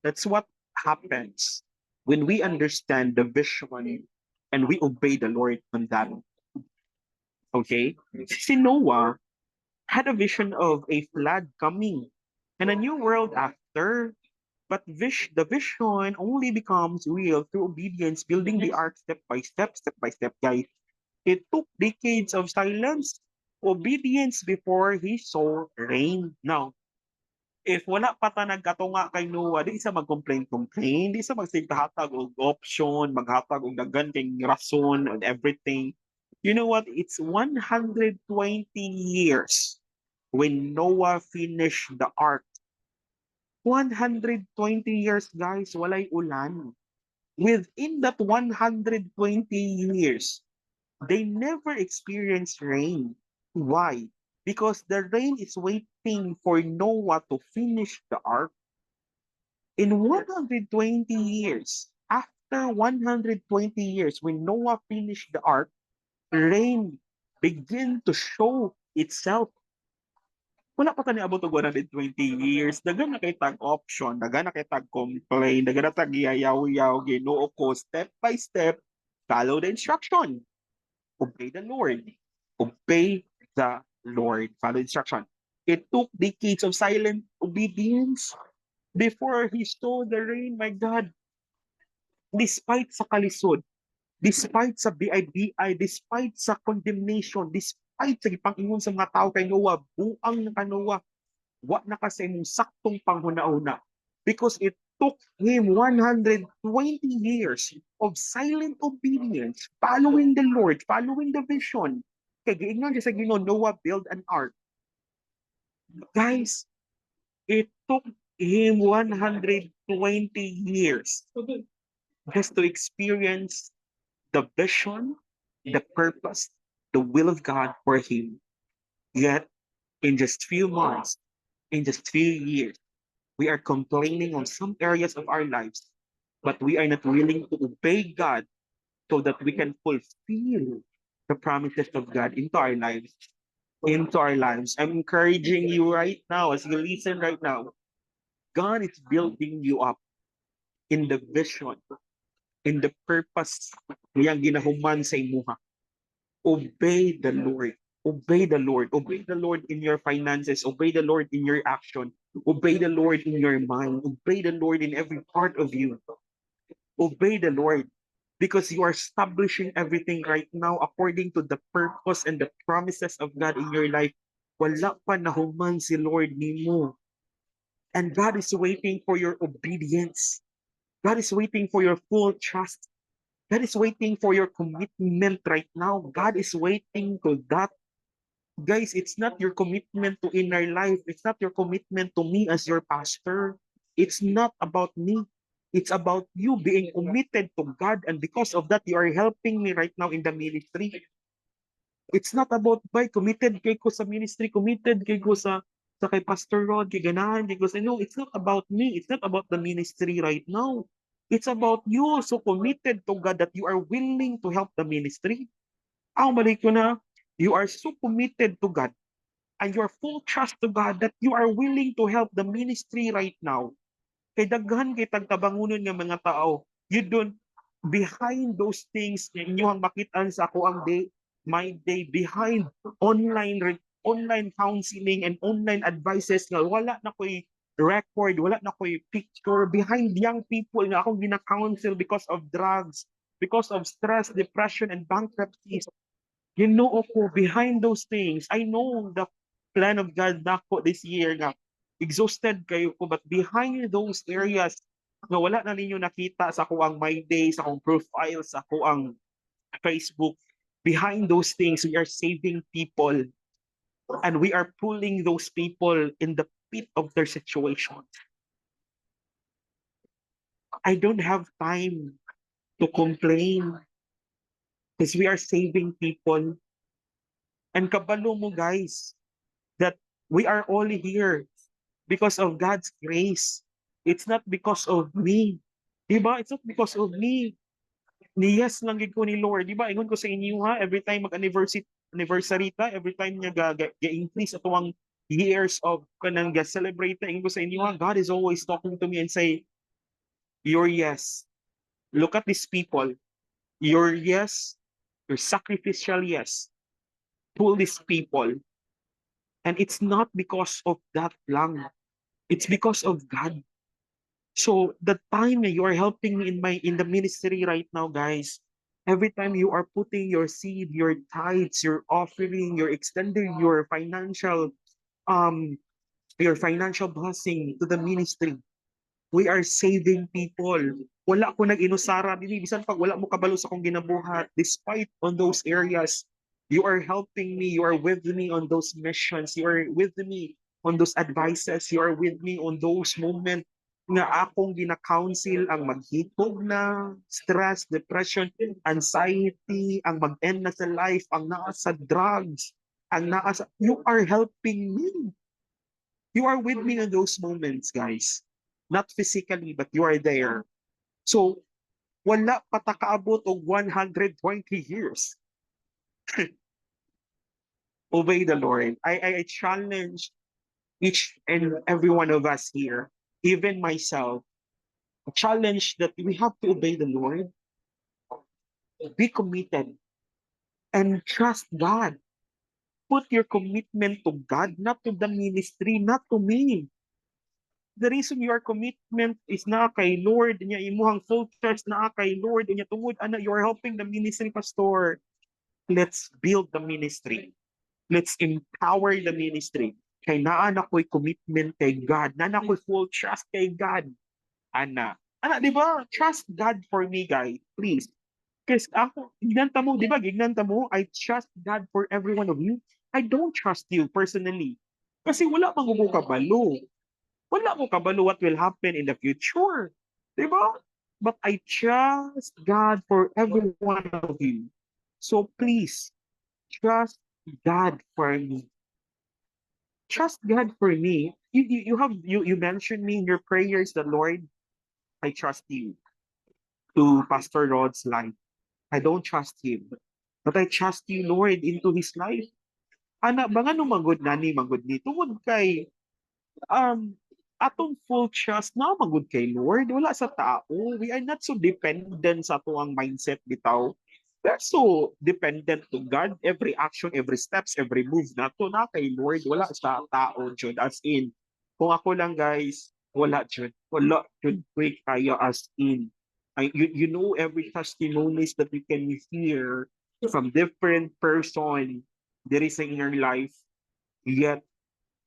That's what happens when we understand the vision and we obey the Lord on that. Okay? Si Noah had a vision of a flood coming and a new world after. But the vision only becomes real through obedience, building the ark step by step, guys. It took decades of silence, obedience before he saw rain. Now, if wala pa ta nagkatunga kay Noah, di isa mag-complain, di isa magsighatag og option, maghatag og daghan kay rason and everything. You know what? It's 120 years when Noah finished the ark. 120 years, guys, walay ulan. Within that 120 years, they never experienced rain. Why? Because the rain is waiting for Noah to finish the ark. In 120 years, after 120 years, when Noah finished the ark, rain began to show itself. Wala pa tani abot og 120 years. Dagan na kay tag option, dagan na kay tag complain, dagan na tag yayaw-yaw, Ginoo ko step by step. Follow the instruction. Obey the Lord. Obey the Lord. Follow instruction. It took decades of silent obedience before he saw the rain, my God. Despite sa kalisod, despite sa BIBI, despite sa condemnation, despite sa ipangingon sa mga tao kay Noah, buang na ka Noah, wa na kasi mong saktong panghuna-una. Because it took him 120 years of silent obedience, following the Lord, following the vision. Kaya giingnan siya sa Ginoo, Noah built an ark. Guys, it took him 120 years just to experience the vision, the purpose, the will of God for him. Yet, in just few months, in just few years, we are complaining on some areas of our lives, but we are not willing to obey God so that we can fulfill the promises of God into our lives. Into our lives. I'm encouraging you right now, as you listen right now, God is building you up in the vision, in the purpose niyang ginahuman sa imuha. Obey the Lord. Obey the Lord. Obey the Lord in your finances. Obey the Lord in your action. Obey the Lord in your mind. Obey the Lord in every part of you. Obey the Lord because you are establishing everything right now according to the purpose and the promises of God in your life. Wala pa nahuman si Lord nimo. And God is waiting for your obedience. God is waiting for your full trust. God is waiting for your commitment right now. God is waiting to that. Guys, it's not your commitment to inner life. It's not your commitment to me as your pastor. It's not about me. It's about you being committed to God. And because of that, you are helping me right now in the ministry. It's not about by committed kay ko sa ministry, committed kay ko sa kay Pastor Rod, kay ganahan, kay ko sa, no, it's not about me. It's not about the ministry right now. It's about you so committed to God that you are willing to help the ministry. Ang balik ko na, you are so committed to God and your full trust to God that you are willing to help the ministry right now. Kay daghan kay tagtabangunon nga mga tao, you don't behind those things inyo ang makitaan sa ako ang day. my day behind online counseling and online advices nga wala na ko'y record, wala na ko'y picture behind young people nga akong gina-counsel because of drugs, because of stress, depression, and bankruptcies. Ginoo ko behind those things. I know the plan of God nako this year nga exhausted kayo ko, but behind those areas nga wala na ninyo nakita sa kuang My Day, sa akong profile, sa kuang Facebook, behind those things we are saving people and we are pulling those people in the pit of their situation. I don't have time to complain because we are saving people. And kabalo mo guys, that we are all here because of God's grace. It's not because of me. Diba? It's not because of me. Niyas lang gid ko ni Lord. Diba? Ingon ko sa inyo ha, every time anniversary ta, every time niya ga-increase ato ang years of kanang ga-celebrate ta, ingon ko sa inyo ha, God is always talking to me and say, your yes. Look at these people. Your yes, your sacrificial yes, pull these people. And it's not because of that lang. It's because of God. So the time you are helping me in the ministry right now, guys, every time you are putting your seed, your tithes, your offering, you're extending um your financial blessing to the ministry. We are saving people. Wala ko nag-inusara dili bisan pag wala mo kabalo sa akong ginabuhat, despite on those areas you are helping me, you are with me on those missions, you are with me on those advices, you are with me on those moments nga akong gina-counsel ang maghitog na stress, depression, anxiety, ang mag-end na sa life, ang naa sa drugs, ang naa sa, you are helping me. You are with me in those moments, guys. Not physically, but you are there. So, wala pa ta kaabot og 120 years. Obey the Lord. I challenge each and every one of us here, even myself, a challenge that we have to obey the Lord, be committed, and trust God. Put your commitment to God, not to the ministry, not to me. The reason your commitment is na kay Lord, niya imuhang full trust na kay Lord, niya tungod ana you are helping the ministry pastor. Let's build the ministry. Let's empower the ministry. Kay naa na ko'y commitment kay God, na na ko'y full trust kay God. Ana, di ba? Trust God for me, guys. Please. Kasi ako, gignanta mo, di ba? Gignanta mo, I trust God for every one of you. I don't trust you personally. Kasi wala pang kabalo. Wala mo kabalo what will happen in the future. Diba? But I trust God for every one of you. So please, trust God for me. Trust God for me. You mentioned me in your prayers, the Lord, I trust you. To Pastor Rod's life. I don't trust him. But I trust you, Lord, into his life. Ana, banga no magod na ni magod ni. Tungod kay um atong full trust na magud kay Lord wala sa tao. We are not so dependent sa tuang mindset bitaw. We're so dependent to God, every action, every steps, every move nato na kay Lord, wala sa tao jud, as in kung ako lang guys, wala jud quick kaya, as in you know every testimonies that we can hear from different person there is in your life, yet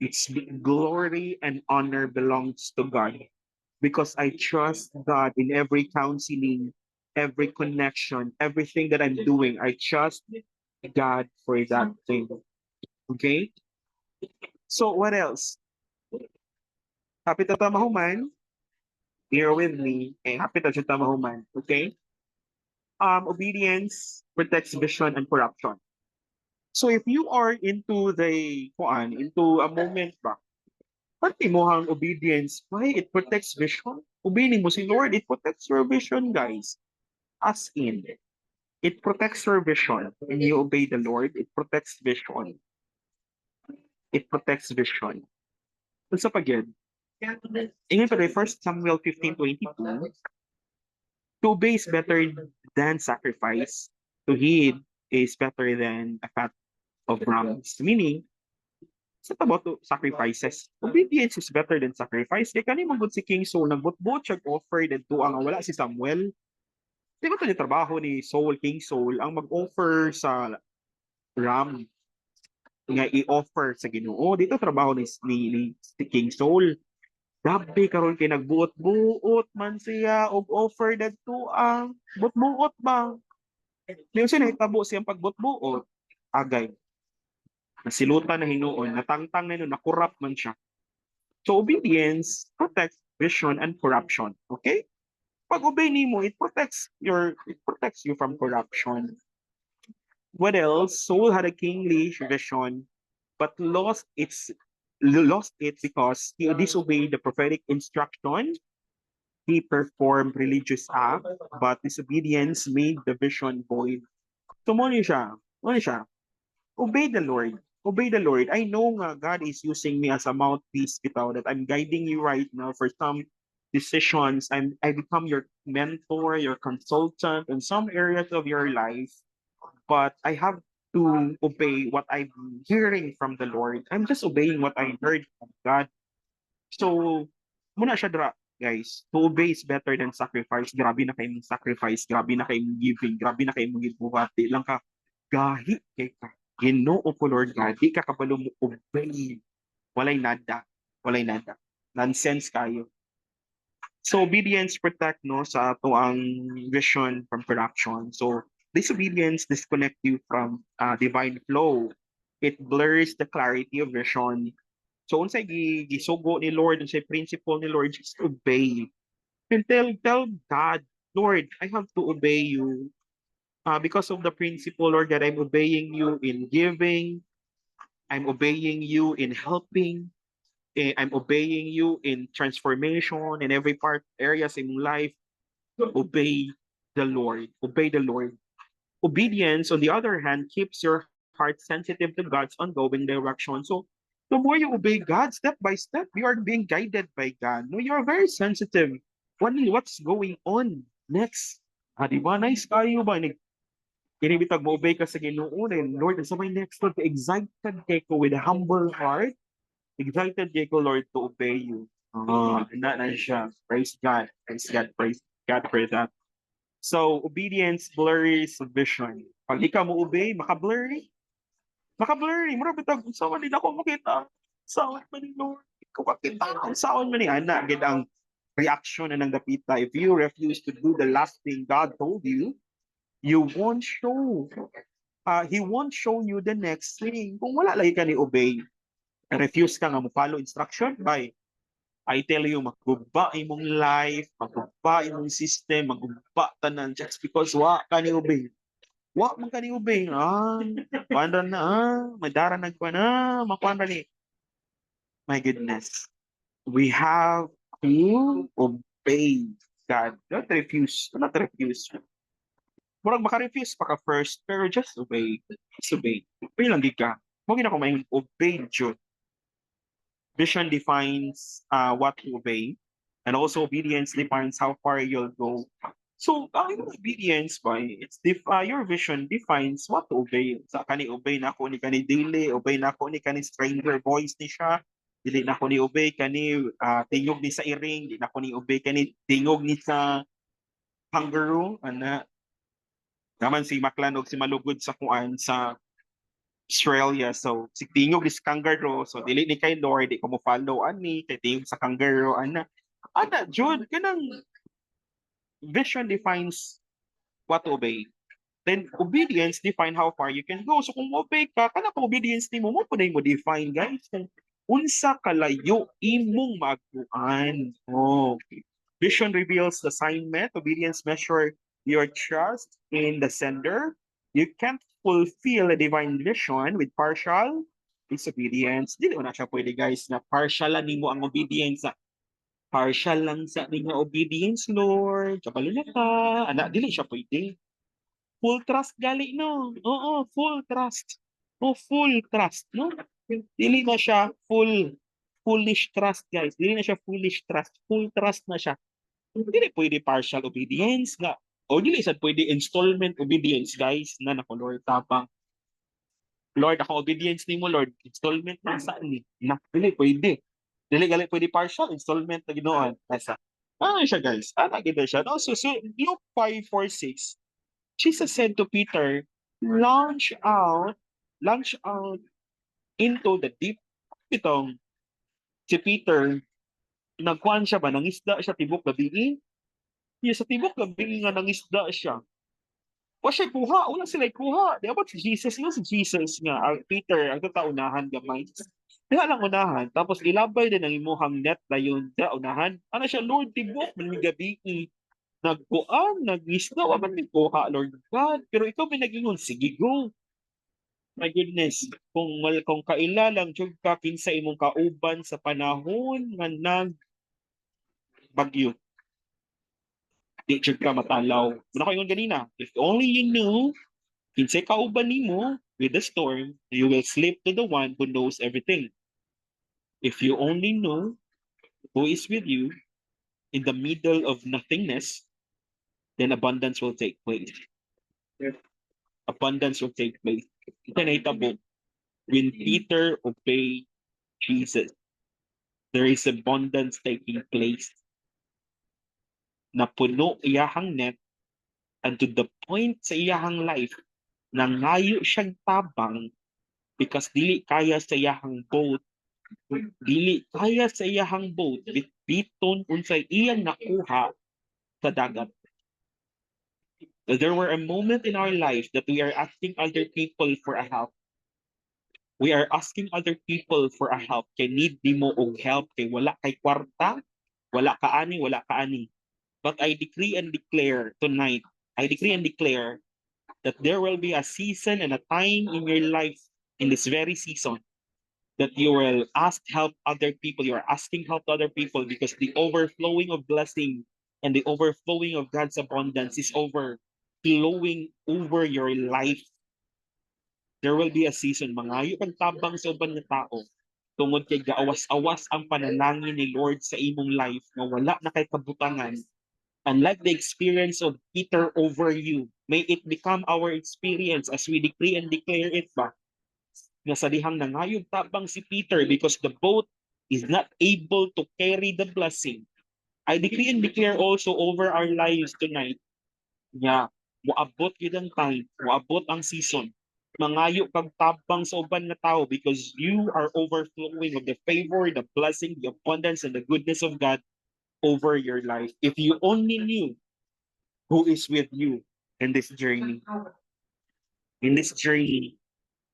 its glory and honor belongs to God because I trust God in every counseling, every connection, everything that I'm doing. I trust God for that thing. Okay? So what else? Happy to tamahuman. Here with me. Okay, happy to tamahuman. Okay? Obedience protects vision and corruption. So if you are into into a moment ba, pati mo ang obedience, why it protects vision? Obeying mo si Lord, it protects your vision, guys. As in, it protects your vision. When you obey the Lord, it protects vision. It protects vision. Unsa pa gyud? Ingay pa 1 Samuel 15:22. To obey is better than sacrifice. To heed is better than a fat of rams. Meaning, it's not about to sacrifices. Obedience is better than sacrifice. Kaya kani mong si King Saul, nagbutbot siya offer dito ang wala si Samuel. Di ba ito yung trabaho ni Saul, King Saul, ang mag-offer sa ram nga i-offer sa Ginoo. Dito trabaho ni si King Saul. Grabe karon kay nagbuot-buot man siya og offer dadto ang buot-buot ba. Diyo siya nahitabo siyang pagbuot-buot. Agay. Nasilutan na hinuon, natangtang na yun, nakurap man siya. So obedience protects vision and corruption. Okay? Pag obey nimo, it protects you from corruption. What else? Saul had a kingly vision, but lost it because he disobeyed the prophetic instruction. He performed religious act, but disobedience made the vision void. So mo ni siya, obey the Lord. Obey the Lord. I know nga God is using me as a mouthpiece bitaw that I'm guiding you right now for some decisions. I become your mentor, your consultant in some areas of your life, but I have to obey what I'm hearing from the Lord. I'm just obeying what I heard from God. So, muna siya dra, guys. To obey is better than sacrifice. Grabe na kayong sacrifice, grabe na kayong giving, grabe na kayong gibuhati. Lang ka, gahi kay ka. Ginoo ko Lord God, di ka kabalo mo obey. Walay nada. Walay nada. Nonsense kayo. So obedience protect no sa ato ang vision from corruption. So disobedience disconnect you from divine flow. It blurs the clarity of vision. So unsay gisugo ni Lord, unsay principle ni Lord, just obey. And tell God, Lord, I have to obey you. Because of the principle, Lord, that I'm obeying you in giving, I'm obeying you in helping, I'm obeying you in transformation in every part areas in life. Obey the Lord. Obey the Lord. Obedience, on the other hand, keeps your heart sensitive to God's ongoing direction. So the more you obey God, step by step, you are being guided by God. No, you're very sensitive. What's going on next? Di ba? Nice kayo ba? Kinibitag mo obey ka sa Ginoo, and Lord, sa may next Lord, excited kay ko with a humble heart. Excited kay ko, Lord, to obey you. Na siya. Praise God. Praise God. Praise God for that. So, obedience blurs vision. Pag ikaw mo obey, maka-blurry. Maka-blurry. Mura bitag, saan din ako makita? Saan man ni Lord? Ikaw kakita. Saan man ni Ana? Gid ang reaction na ng dapita. If you refuse to do the last thing God told you won't show. He won't show you the next thing. Kung wala lagi ka ni obey, refuse ka nga mo follow instruction, bye. I tell you, magguba imong life, magguba imong system, magguba tanan just because wa ka ni obey. Wa man ka ni obey. Kuandra na, madara nagpa na, makuandra ni. My goodness. We have to obey God. Not refuse. Not refuse. Murag maka-refuse pa ka first, pero just obey. Just obey. Obey lang gid ka. Mo gina ko may obey jud. Vision defines what to obey, and also obedience defines how far you'll go. So, yung obedience ba, your vision defines what to obey. Sa kani obey na ako ni kani dili, obey na ako ni kani stranger voice ni siya, dili na ako ni obey kani tingog ni sa iring, dili na ako ni obey kani tingog ni sa kangaroo, ana. Naman si Maklanog si malugod sa kuan sa Australia. So si tingog is kangaroo. So dili ni kay Lord, di ko mo follow ani kay tingog sa kangaroo ana. Ana jud kanang vision defines what to obey. Then obedience define how far you can go. So kung obey ka, kana pa obedience nimo mo pud mo define, guys. Kung unsa kalayo imong maguan. Oh. Vision reveals assignment. Obedience measure your trust in the sender. You can't fulfill a divine vision with partial disobedience. Dili na siya pwede, guys, na partial lang nimo ang obedience. Partial lang sa ninyo obedience, Lord. Kabalo na ka. Ana, dili siya pwede. Full trust gali, no? Oo, full trust. Oh, full trust, no? Dili na siya foolish trust, guys. Dili na siya foolish trust. Full trust na siya. Hindi pwede partial obedience nga. O dili sad pwede installment obedience, guys. Na nako Lord tapang. Lord, ako obedience nimo Lord. Installment na sa ni. Na dili pwede. Dili gali pwede partial installment na Ginoon. Nasa. Ano siya guys? Ano gid siya? No, so Luke 5:46. Jesus said to Peter, launch out, launch out into the deep. Itong si Peter, nagkuhan siya ba? Nangisda siya tibok gabi. Yes, sa tibok gabi nga nangisda siya. O siya kuha, una sila kuha. Di ba si Jesus nga, si Jesus nga, Peter, ang unahan gamay. Kaya lang unahan, tapos ilabay din ang imuhang net na yun sa unahan. Ano siya, Lord, tibok, may gabi, nagkuan, nagisda, wa man may kuha, Lord God. Pero ikaw may nagingon, sige, go. My goodness, kung kaila lang jud ka kinsa imong kauban sa panahon nga nagbagyo, di jud ka matalaw. Muna ko ingon ganina, if only you knew kinsay kauban nimo with the storm, you will sleep to the one who knows everything. If you only know who is with you in the middle of nothingness, then abundance will take place. Abundance will take place. Ito na itabo, when Peter obeyed Jesus, there is abundance taking place. Na puno iyahang net, and to the point sa iyahang life na ngayo siyang tabang because dili kaya sa iyahang boat, dili kaya sa iyahang boat biton unsay iyang nakuha sa dagat. There were a moment in our life that we are asking other people for a help. We are asking other people for a help. Kay need di mo og help, kay wala kay kwarta, wala ka ani, wala ka ani. But I decree and declare tonight, I decree and declare that there will be a season and a time in your life, in this very season, that you will ask help other people. You are asking help to other people because the overflowing of blessing and the overflowing of God's abundance is overflowing over your life. There will be a season, mangayo kang tabang sa uban nga tao. Tungod kay gaawas-awas ang panalangin ni Lord sa imong life nga wala na kay kabutangan. And like the experience of Peter over you, may it become our experience as we decree and declare it ba? Nga sa dihang nangayog tabang si Peter because the boat is not able to carry the blessing. I decree and declare also over our lives tonight nga moabot yun ang time, moabot ang season. Mangayo kag tabang sa uban nga tao because you are overflowing of the favor, the blessing, the abundance, and the goodness of God over your life. If you only knew who is with you in this journey. In this journey,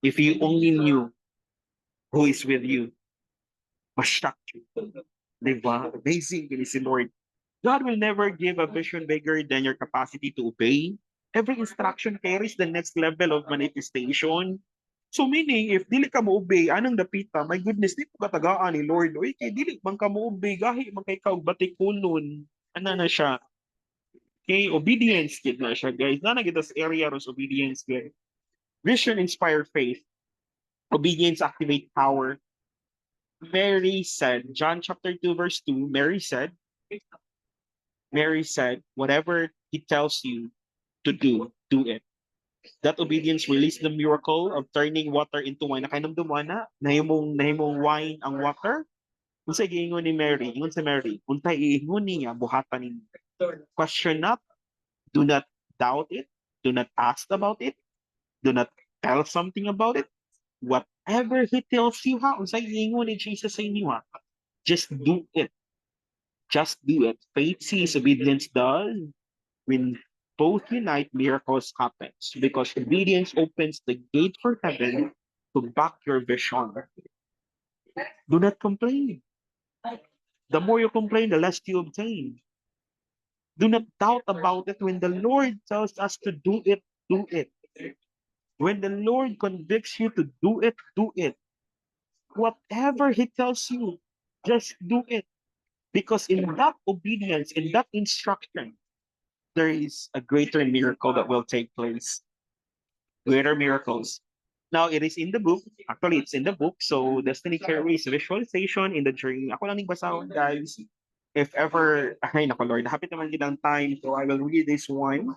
if you only knew who is with you, ma-shock you. Diba? Amazing yun si Lord. God will never give a vision bigger than your capacity to obey. Every instruction carries the next level of manifestation. So meaning, if dili ka mo obey, anong dapita? My goodness, di ko katagaan ni Lord. Uy, kay dili man ka mo obey, gahi man kay ka og batikunon. Ano na siya? Okay, obedience gid na siya, guys. Na gid as area ros obedience guys. Vision inspire faith. Obedience activate power. Mary said, John chapter 2 verse 2, Mary said, whatever he tells you to do it. That obedience released the miracle of turning water into wine. Nakainom mo na, nahimong wine ang water. Unsay giingon ni Mary? Ingon sa Mary, untay iingon niya buhatan ni. Question not, do not doubt it, do not ask about it, do not tell something about it. Whatever he tells you, ha, unsay giingon ni Jesus sa inyo, ha, just do it. Just do it. Faith sees, obedience does. When both unite, miracles happens because obedience opens the gate for heaven to back your vision. Do not complain. The more you complain, the less you obtain. Do not doubt about it. When the Lord tells us to do it, do it. When the Lord convicts you to do it, do it. Whatever He tells you, just do it. Because in that obedience, in that instruction, there is a greater miracle that will take place. Greater miracles. Now, it is in the book. Actually, it's in the book. So, Destiny carries visualization in the journey. Ako lang basahon, guys. if ever, ay nako Lord, hapit naman din ang time, so I will read this one.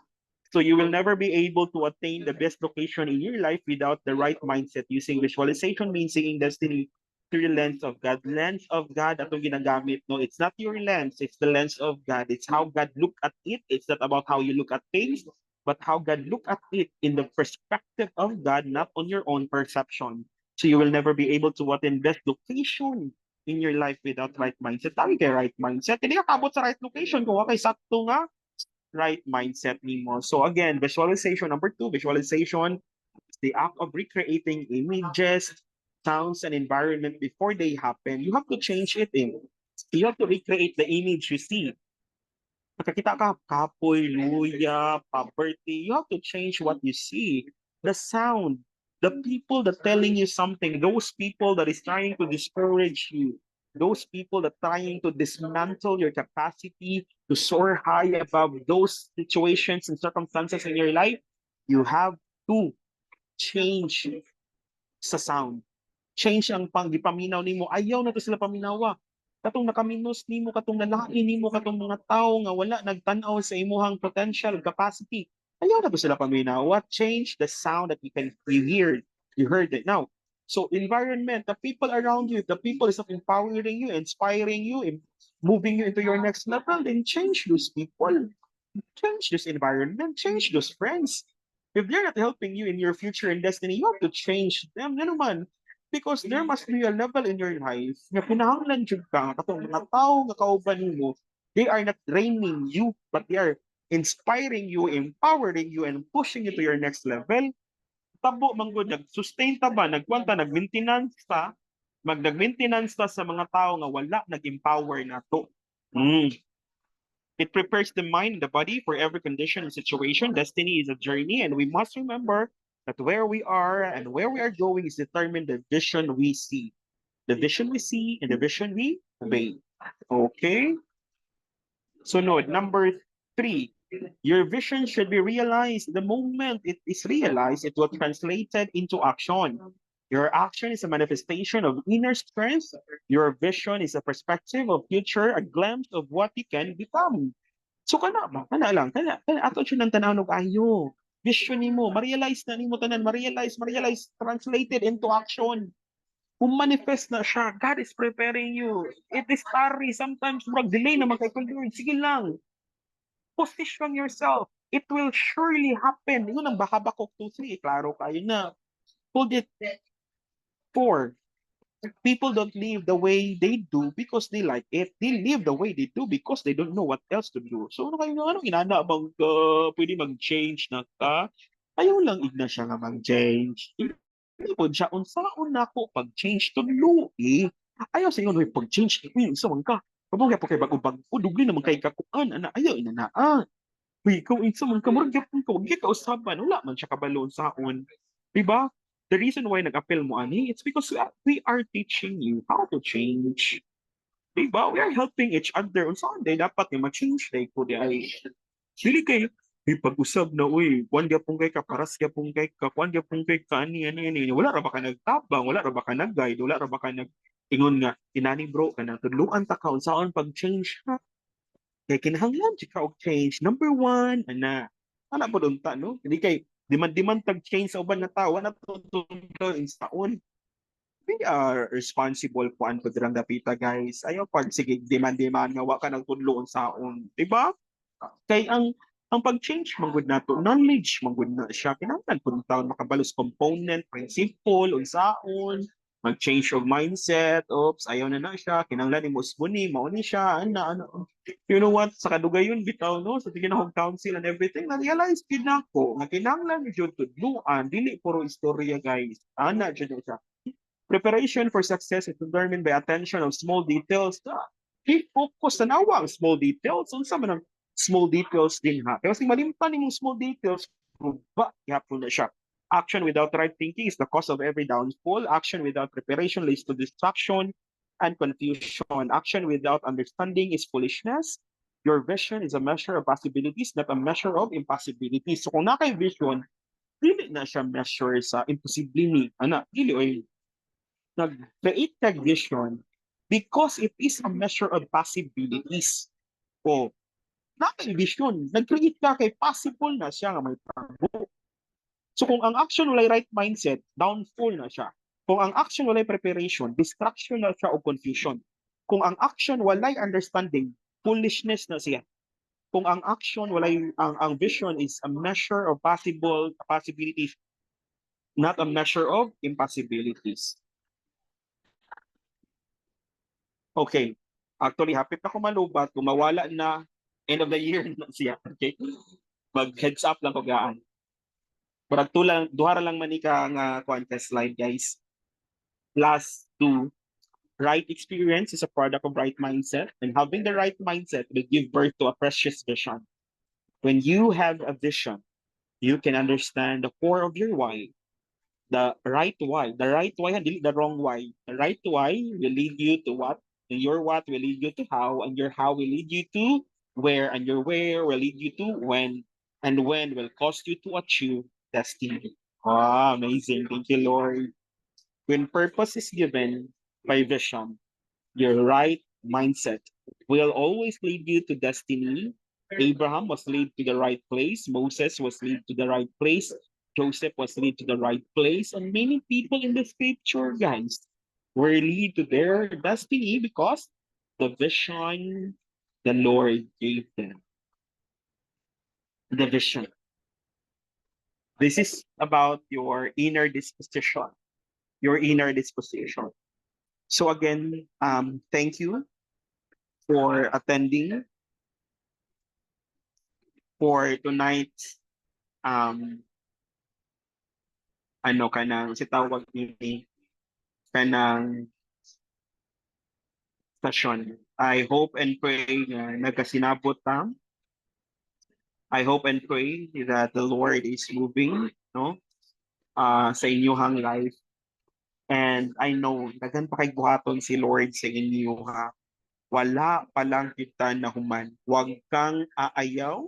So you will never be able to attain the best location in your life without the right mindset. Using visualization means seeing destiny through the lens of God. Lens of God atong ginagamit, no? It's not your lens, it's the lens of God. It's how God look at it. It's not about how you look at things, but how God look at it in the perspective of God, not on your own perception. So you will never be able to attain best location in your life without right mindset. Tawag kay right mindset. Hindi ka kabot sa right location kung okay sakto nga right mindset nimo. So again, visualization number two, visualization is the act of recreating images, sounds, and environment before they happen. You have to change it in. You have to recreate the image you see. Nakakita ka, kapoy, luya, property. You have to change what you see. The sound, the people that telling you something, those people that is trying to discourage you, those people that trying to dismantle your capacity to soar high above those situations and circumstances in your life, you have to change sa sound. Change ang gipaminaw nimo. Ayaw na to sila paminawa. Katong nakaminos nimo, katong nalain nimo, katong mga tao nga wala nagtanaw sa imuhang potential capacity. Ayaw na to sila paminawa. Change the sound that you hear. You heard it now. So environment, the people around you, the people is empowering you, inspiring you, moving you into your next level, then change those people. Change this environment, change those friends. If they're not helping you in your future and destiny, you have to change them na naman. Because there must be a level in your life na kinahanglan jud ka katong mga tao nga kauban nimo, they are not draining you, but they are inspiring you, empowering you, and pushing you to your next level. Tabo manggod nag-sustain ta ba, nagkwanta, nag-maintenance ta, nag-maintenance ta sa mga tao nga wala nag-empower nato. Mm. It prepares the mind and the body for every condition and situation. Destiny is a journey, and we must remember that where we are and where we are going is determined the vision we see. The vision we see and the vision we obey. Okay? So note number three, your vision should be realized the moment it is realized, it will translate it into action. Your action is a manifestation of inner strength. Your vision is a perspective of future, a glimpse of what you can become. So kana ba? Kana lang, kana ato siya ng tanaw ayo. Vision nimo, ma-realize na nimo tanan, ma-realize, translated into action. Kung manifest na siya, God is preparing you. It is tarry, sometimes murag delay na kay Lord. Sige lang, position yourself. It will surely happen. Yun ang Habakuk 2:3. Klaro kayo na. Hold it. 4. People don't live the way they do because they like it. They live the way they do because they don't know what else to do. So ano kayo ano inana bang pwede mag-change na ka? Ayaw lang igna siya nga mag-change. Hindi po siya unsaon na ko pag-change to eh. Ayaw sa iyo no pag-change uy unsa man ka? Kabog po kay bago-bago dugli naman kay kakuan ana ayaw ina na. Uy, ikaw unsa man ka murag gyapon ka wag ka usaban wala man siya kabalo unsaon. Diba? The reason why nag-appeal mo ani, it's because we are teaching you how to change. Diba? We are helping each other. Unsaan day dapat nga ma-change day ko di ay. Dili kay pag-usab na uy, kuan gyapon kay ka paras gyapon kay ka, kuan gyapon kay ka ani. Wala ra ba ka nagtabang, wala ra ba ka nag-guide, wala ra ba ka nag ingon nga inani bro kana tudluan ta ka unsaon pag-change ha. Kay kinahanglan jud ka og change. Number one, ana po dun ta, no? Hindi kay demand tag-change sa uban nga tao, na tutuntun in saon. We are responsible po an dirang dapita, guys. Ayaw pag sige demand nga wa ka nagtudloon saon, di ba? Kay ang pag-change manggod nato, knowledge manggod na siya. Kinahanglan pud taon makabalos component, principle, unsaon, mag-change of mindset. Oops, ayaw na siya. Kinahanglan ni musbuni, mao ni siya. Ano. You know what? Sa kadugayon bitaw no, sa tiginahong council and everything, na-realize gid nako nga kinahanglan jud tudluan, dili puro istorya, guys. Ana jud siya. Preparation for success is determined by attention of small details. Keep focus sa nawang small details. Unsa man ang small details din ha. Kasi malimpan nimong small details, ba yapon na siya. Action without right thinking is the cause of every downfall. Action without preparation leads to distraction and confusion. Action without understanding is foolishness. Your vision is a measure of possibilities, not a measure of impossibilities. So kung nakay vision, dili na siya measure sa imposible ni. Ana, dili oy nag-create kag vision, because it is a measure of possibilities. O, natin vision, nag-create ka kay possible na siya nga may tabo. So kung ang action walay right mindset, downfall na siya. Kung ang action walay preparation, distraction na siya o confusion. Kung ang action walay understanding, foolishness na siya. Kung ang action walay ang vision is a measure of possibilities, not a measure of impossibilities. Okay. Actually, hapit na ko malubat, kung mawala na end of the year na siya. Okay? Mag heads up lang ko gaan. Murag tulang duha ra lang man ika nga contest slide, guys. Last two, right experience is a product of right mindset, and having the right mindset will give birth to a precious vision. When you have a vision, you can understand the core of your why. The right why. The right why, and the wrong why. The right why will lead you to what, and your what will lead you to how, and your how will lead you to where, and your where will lead you to when, and when will cause you to achieve destiny. Ah, amazing. Thank you, Lord. When purpose is given by vision, your right mindset will always lead you to destiny. Abraham was led to the right place. Moses was led to the right place. Joseph was led to the right place. And many people in the scripture, guys, were led to their destiny because the vision the Lord gave them. The vision. This is about your inner disposition. Your inner disposition. So again, thank you for attending for tonight's ano kanang si tawag ni kanang session. I hope and pray na nagasinabot ta. I hope and pray that the Lord is moving, no? Sa inyong life. And I know daghan pa kay buhaton si Lord sa inyo ha. Wala pa lang kita na human. Huwag kang aayaw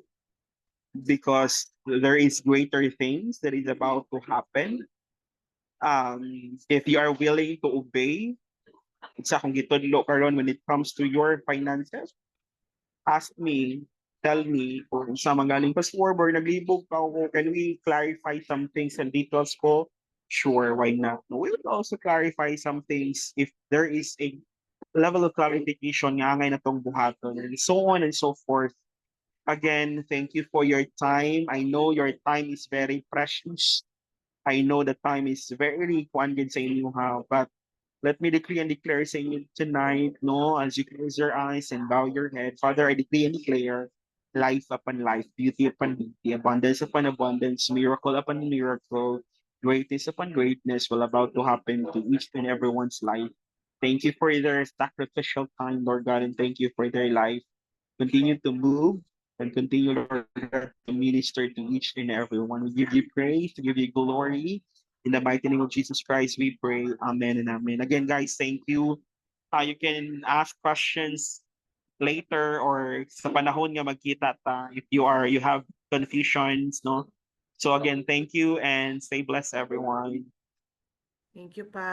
because there is greater things that is about to happen. If you are willing to obey, sa akong gitudlo karon when it comes to your finances, ask me, tell me kung sa magaling pa or naglibog ka ko, can we clarify some things and details ko? Sure, why not? We will also clarify some things if there is a level of clarification nga ngay na tong buhaton and so on and so forth. Again, thank you for your time. I know your time is very precious. I know the time is very kuan sa inyo ha, but let me decree and declare sa inyo tonight, no, as you close your eyes and bow your head. Father, I decree and declare life upon life, beauty upon beauty, abundance upon abundance, miracle upon miracle, greatness upon greatness will about to happen to each and everyone's life. Thank you for their sacrificial time, Lord God, and thank you for their life. Continue to move and continue, Lord, to minister to each and everyone. We give you praise, we give you glory. In the mighty name of Jesus Christ, we pray. Amen and amen. Again, guys, thank you. You can ask questions later or sa panahon nga magkita ta if you have confusions, no? So again, thank you and stay blessed, everyone. Thank you pa.